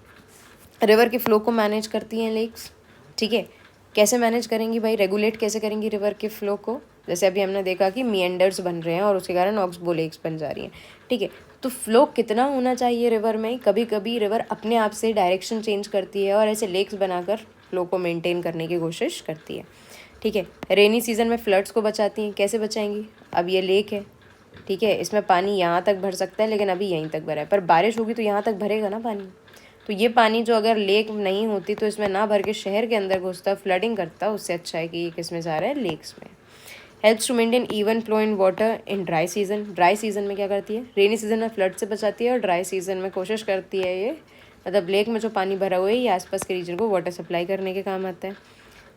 रिवर के फ्लो को मैनेज करती हैं लेक्स। ठीक है, कैसे मैनेज करेंगी भाई? रेगुलेट कैसे करेंगी रिवर के फ्लो को? जैसे अभी हमने देखा कि मिएंडर्स बन रहे हैं और उसके कारण ऑक्सबो लेक्स बन जा रही हैं। ठीक है, तो फ्लो कितना होना चाहिए रिवर में, कभी कभी रिवर अपने आप से डायरेक्शन चेंज करती है और ऐसे लेक्स बनाकर फ्लो को मेंटेन करने की कोशिश करती है। ठीक है, रेनी सीजन में फ्लड्स को बचाती हैं। कैसे बचाएंगी? अब ये लेक है, ठीक है, इसमें पानी यहाँ तक भर सकता है, लेकिन अभी यहीं तक भरा है, पर बारिश होगी तो यहाँ तक भरेगा ना पानी। तो ये पानी जो अगर लेक नहीं होती तो इसमें ना भर के शहर के अंदर घुसता, फ्लडिंग करता, उससे अच्छा है कि ये किस में जा रहा है, लेक्स में। Helps to maintain even flow in water in dry season. Dry season में क्या करती है? रेनी सीजन में फ्लड से बचाती है और ड्राई सीजन में कोशिश करती है ये, मतलब लेक में जो पानी भरा हुआ है ये आसपास के रीजन को वाटर सप्लाई करने के काम आता है।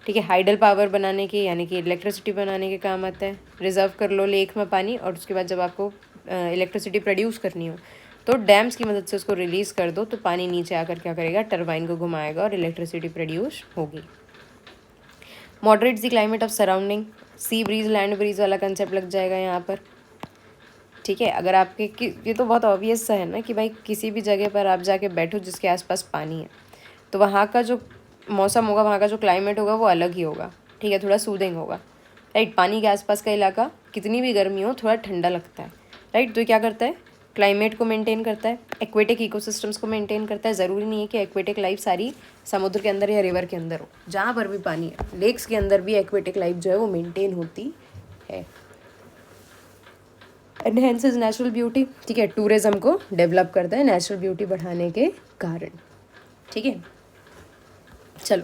ठीक है, हाइडल पावर बनाने के, यानी कि इलेक्ट्रिसिटी बनाने के काम आता है। रिजर्व कर लो लेक में पानी और उसके बाद जब आपको इलेक्ट्रिसिटी प्रोड्यूस करनी हो तो डैम्स की मदद से उसको रिलीज़ कर दो, तो पानी नीचे आकर क्या करेगा, टरबाइन को घुमाएगा और इलेक्ट्रिसिटी प्रोड्यूस होगी। Moderates the climate of surrounding. Sea breeze land breeze वाला कंसेप्ट लग जाएगा यहाँ पर। ठीक है, अगर आपके ये तो बहुत ऑब्वियस सा है ना कि भाई किसी भी जगह पर आप जाके बैठो जिसके आसपास पानी है, तो वहाँ का जो मौसम होगा, वहाँ का जो क्लाइमेट होगा वो अलग ही होगा। ठीक है, थोड़ा सूदिंग होगा, राइट। पानी के आसपास का इलाका कितनी भी गर्मी हो थोड़ा ठंडा लगता है, राइट। तो क्या करता है? क्लाइमेट को मेंटेन करता है, एक्वेटिक इकोसिस्टम्स को मेंटेन करता है। ज़रूरी नहीं है कि एक्वेटिक लाइफ सारी समुद्र के अंदर या रिवर के अंदर हो, जहाँ पर भी पानी है, लेक्स के अंदर भी एक्वेटिक लाइफ जो है वो मेंटेन होती है। Enhances natural beauty. ठीक है, टूरिज्म को डेवलप करता है नेचुरल ब्यूटी बढ़ाने के कारण। ठीक है, चलो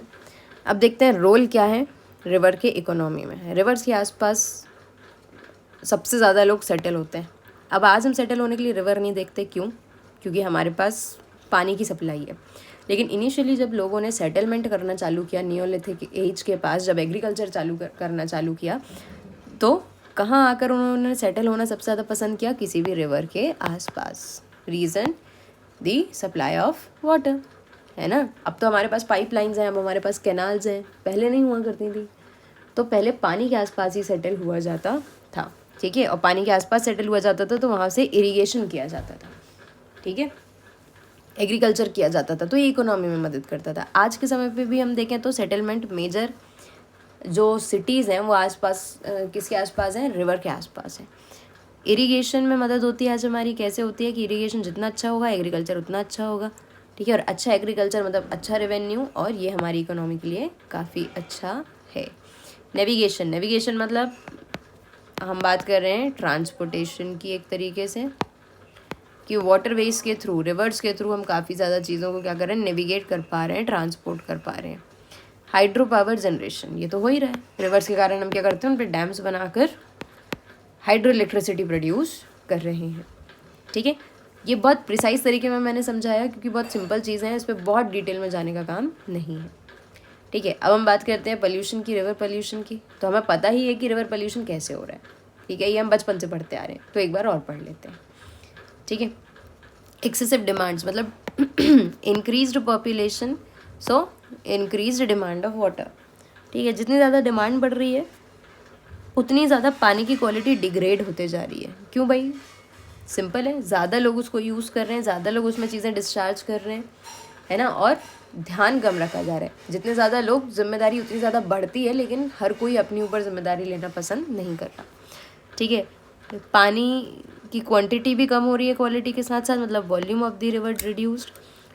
अब देखते हैं रोल क्या है रिवर के इकोनॉमी में। रिवर्स के आसपास सबसे ज़्यादा लोग सेटल होते हैं। अब आज हम सेटल होने के लिए रिवर नहीं देखते, क्यों? क्योंकि हमारे पास पानी की सप्लाई है। लेकिन इनिशियली जब लोगों ने सेटलमेंट करना चालू किया नियोलिथिक एज के पास, जब एग्रीकल्चर करना चालू किया, तो कहाँ आकर उन्होंने सेटल होना सबसे ज़्यादा पसंद किया? किसी भी रिवर के आसपास। Reason, the supply of water, है ना। अब तो हमारे पास पाइपलाइंस हैं, अब हमारे पास कैनाल्स हैं, पहले नहीं हुआ करती थी। तो पहले पानी के आसपास ही सेटल हुआ जाता था। ठीक है, और पानी के आसपास सेटल हुआ जाता था तो वहाँ से इरिगेशन किया जाता था। ठीक है, एग्रीकल्चर किया जाता था, तो ये इकोनॉमी में मदद करता था। आज के समय पे भी हम देखें तो सेटलमेंट मेजर जो सिटीज़ हैं वो आसपास किसके आसपास हैं? रिवर के आसपास हैं। इरिगेशन में मदद होती है आज हमारी। कैसे होती है कि इरिगेशन जितना अच्छा होगा एग्रीकल्चर उतना अच्छा होगा। ठीक है, और अच्छा एग्रीकल्चर मतलब अच्छा रेवेन्यू, और ये हमारी इकोनॉमी के लिए काफ़ी अच्छा है। नेविगेशन, नेविगेशन मतलब हम बात कर रहे हैं ट्रांसपोर्टेशन की, एक तरीके से कि वाटरवेज के थ्रू, रिवर्स के थ्रू हम काफ़ी ज़्यादा चीज़ों को क्या कर रहे हैं, नेविगेट कर पा रहे हैं, ट्रांसपोर्ट कर पा रहे हैं। हाइड्रो पावर जनरेशन, ये तो हो ही रहा है। रिवर्स के कारण हम क्या करते हैं, उन पर डैम्स बनाकर हाइड्रो इलेक्ट्रिसिटी प्रोड्यूस कर रहे हैं। ठीक है, ये बहुत प्रिसाइज तरीके में मैंने समझाया क्योंकि बहुत सिंपल चीज़ें हैं, इस पर बहुत डिटेल में जाने का काम नहीं है। ठीक है, अब हम बात करते हैं पोल्यूशन की, रिवर पोल्यूशन की। तो हमें पता ही है कि रिवर पोल्यूशन कैसे हो रहा है। ठीक है, ये हम बचपन से पढ़ते आ रहे हैं, तो एक बार और पढ़ लेते हैं। ठीक है, एक्सेसिव डिमांड्स मतलब increased population, so increased demand of water. ठीक है, जितनी ज़्यादा डिमांड बढ़ रही है उतनी ज़्यादा पानी की क्वालिटी डिग्रेड होते जा रही है। क्यों भाई? सिंपल है, ज़्यादा लोग उसको यूज़ कर रहे हैं, ज़्यादा लोग उसमें चीज़ें डिस्चार्ज कर रहे हैं, है ना, और ध्यान कम रखा जा रहा है। जितने ज़्यादा लोग, जिम्मेदारी उतनी ज़्यादा बढ़ती है, लेकिन हर कोई अपने ऊपर जिम्मेदारी लेना पसंद नहीं कर रहा। ठीक है, पानी की क्वांटिटी भी कम हो रही है क्वालिटी के साथ साथ, मतलब volume of the river reduced.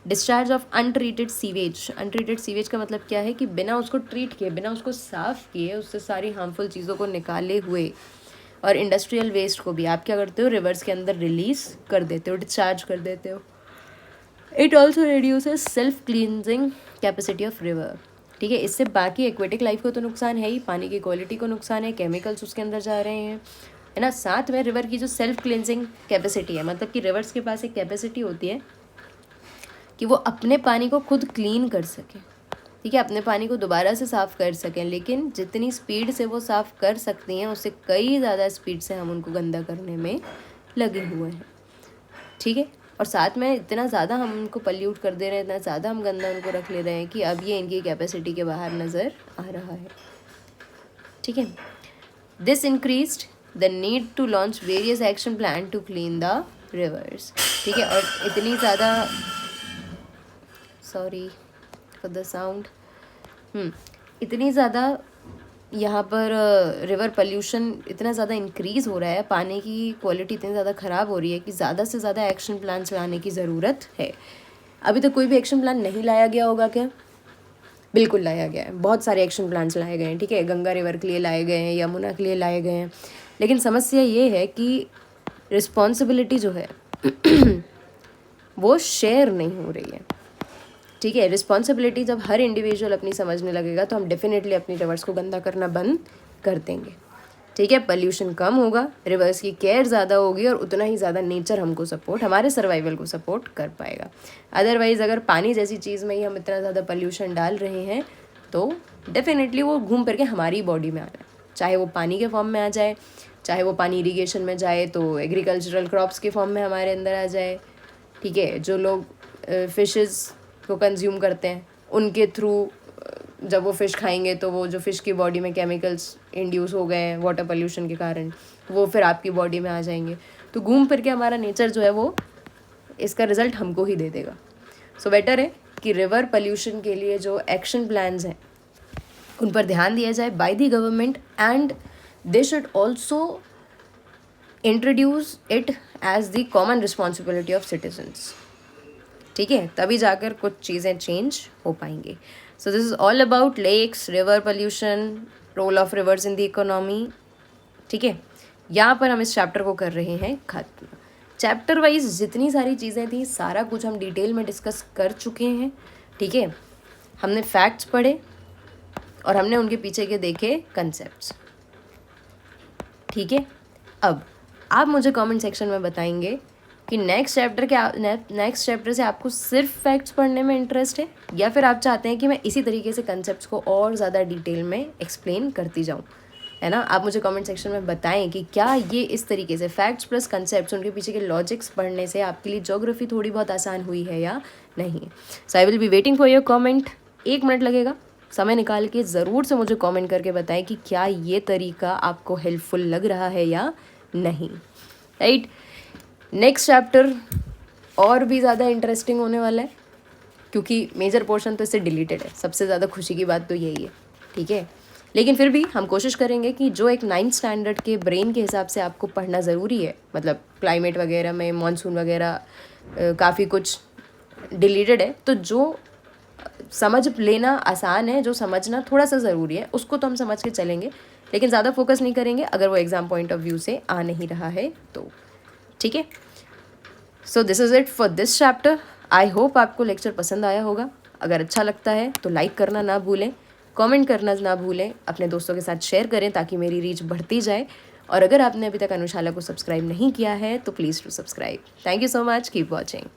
Discharge of untreated sewage, untreated sewage का मतलब क्या है कि बिना उसको ट्रीट किए, बिना उसको साफ़ किए, उससे सारी हार्मफुल चीज़ों को निकाले हुए, और इंडस्ट्रियल वेस्ट को भी आप क्या करते हो, रिवर्स के अंदर रिलीज़ कर देते हो, डिस्चार्ज कर देते हो। It also reduces self cleansing capacity of river. ठीक है, इससे बाकी एक्वेटिक लाइफ को तो नुकसान है ही, पानी की क्वालिटी को नुकसान है, केमिकल्स उसके अंदर जा रहे हैं, है ना। साथ में रिवर की जो सेल्फ क्लींजिंग कैपेसिटी है, मतलब कि रिवर्स के पास एक कैपेसिटी होती है कि वो अपने पानी को खुद क्लीन कर सकें। ठीक है, अपने पानी को दोबारा से साफ़ कर सकें, लेकिन जितनी स्पीड से वो साफ़ कर सकती हैं उससे कई ज़्यादा स्पीड से हम उनको गंदा करने में लगे हुए हैं। ठीक है, और साथ में इतना ज़्यादा हम उनको पल्यूट कर दे रहे हैं, इतना ज़्यादा हम गंदा उनको रख ले रहे हैं कि अब ये इनकी कैपेसिटी के बाहर नज़र आ रहा है। ठीक है, this increased the need to launch various action plan to clean the rivers. ठीक है, और इतनी ज़्यादा, सॉरी फॉर द साउंड, इतनी ज़्यादा यहाँ पर रिवर पोल्यूशन इतना ज़्यादा इंक्रीज़ हो रहा है, पानी की क्वालिटी इतनी ज़्यादा ख़राब हो रही है कि ज़्यादा से ज़्यादा एक्शन प्लान्स लाने की ज़रूरत है। अभी तक कोई भी एक्शन प्लान नहीं लाया गया होगा क्या? बिल्कुल लाया गया है, बहुत सारे एक्शन प्लान्स लाए गए हैं, ठीक है, गंगा रिवर के लिए लाए गए हैं, यमुना के लिए लाए गए हैं, लेकिन समस्या ये है कि रिस्पॉन्सिबिलिटी जो है वो शेयर नहीं हो रही है, ठीक है। रिस्पॉन्सिबिलिटी जब हर इंडिविजुअल अपनी समझने लगेगा तो हम डेफिनेटली अपनी रिवर्स को गंदा करना बंद कर देंगे, ठीक है। पोल्यूशन कम होगा, रिवर्स की केयर ज़्यादा होगी और उतना ही ज़्यादा नेचर हमको सपोर्ट, हमारे सर्वाइवल को सपोर्ट कर पाएगा। अदरवाइज़ अगर पानी जैसी चीज़ में ही हम इतना ज़्यादा पोल्यूशन डाल रहे हैं तो डेफिनेटली वो घूम फिर के हमारी बॉडी में आ रहा है, चाहे वो पानी के फॉर्म में आ जाए, चाहे वो पानी इरीगेशन में जाए तो एग्रीकल्चरल क्रॉप्स के फॉर्म में हमारे अंदर आ जाए, ठीक है। जो लोग फिशेस को कंज्यूम करते हैं उनके थ्रू जब वो फ़िश खाएंगे तो वो जो फ़िश की बॉडी में केमिकल्स इंड्यूस हो गए हैं वाटर पोल्यूशन के कारण, वो फिर आपकी बॉडी में आ जाएंगे, तो घूम फिर के हमारा नेचर जो है वो इसका रिज़ल्ट हमको ही दे देगा। सो बेटर है कि रिवर पोल्यूशन के लिए जो एक्शन प्लान्स हैं उन पर ध्यान दिया जाए by the government, and they should also introduce it as the common responsibility of citizens, ठीक है, तभी जाकर कुछ चीज़ें चेंज हो पाएंगी। So this is all about lakes, river pollution, role of rivers in the economy, ठीक है। यहाँ पर हम इस चैप्टर को कर रहे हैं खत्म। चैप्टर वाइज जितनी सारी चीज़ें थी सारा कुछ हम डिटेल में डिस्कस कर चुके हैं, ठीक है। हमने फैक्ट्स पढ़े और हमने उनके पीछे के देखे कंसेप्ट्स, ठीक है। अब आप मुझे कमेंट सेक्शन में बताएंगे कि नेक्स्ट चैप्टर से आपको सिर्फ फैक्ट्स पढ़ने में इंटरेस्ट है या फिर आप चाहते हैं कि मैं इसी तरीके से कंसेप्ट्स को और ज़्यादा डिटेल में एक्सप्लेन करती जाऊँ, है ना। आप मुझे कमेंट सेक्शन में बताएं कि क्या ये इस तरीके से फैक्ट्स प्लस कंसेप्ट्स उनके पीछे के लॉजिक्स पढ़ने से आपके लिए ज्योग्राफी थोड़ी बहुत आसान हुई है या नहीं। So I will be waiting for your comment. 1 minute लगेगा, समय निकाल के ज़रूर से मुझे कॉमेंट करके बताएं कि क्या ये तरीका आपको हेल्पफुल लग रहा है या नहीं, राइट। नेक्स्ट चैप्टर और भी ज़्यादा इंटरेस्टिंग होने वाला है क्योंकि मेजर पोर्शन तो इससे डिलीटेड है, सबसे ज़्यादा खुशी की बात तो यही है, ठीक है। लेकिन फिर भी हम कोशिश करेंगे कि जो एक 9th स्टैंडर्ड के ब्रेन के हिसाब से आपको पढ़ना ज़रूरी है, मतलब क्लाइमेट वगैरह में मानसून वगैरह काफ़ी कुछ डिलीटेड है, तो जो समझ लेना आसान है, जो समझना थोड़ा सा ज़रूरी है, उसको तो हम समझ के चलेंगे, लेकिन ज़्यादा फोकस नहीं करेंगे अगर वो एग्ज़ाम पॉइंट ऑफ व्यू से आ नहीं रहा है तो, ठीक है। सो this is it for this chapter. I hope आपको लेक्चर पसंद आया होगा। अगर अच्छा लगता है तो लाइक करना ना भूलें, कमेंट करना ना भूलें, अपने दोस्तों के साथ शेयर करें ताकि मेरी रीच बढ़ती जाए, और अगर आपने अभी तक अनुशाला को सब्सक्राइब नहीं किया है तो please to subscribe. Thank you so much, keep watching.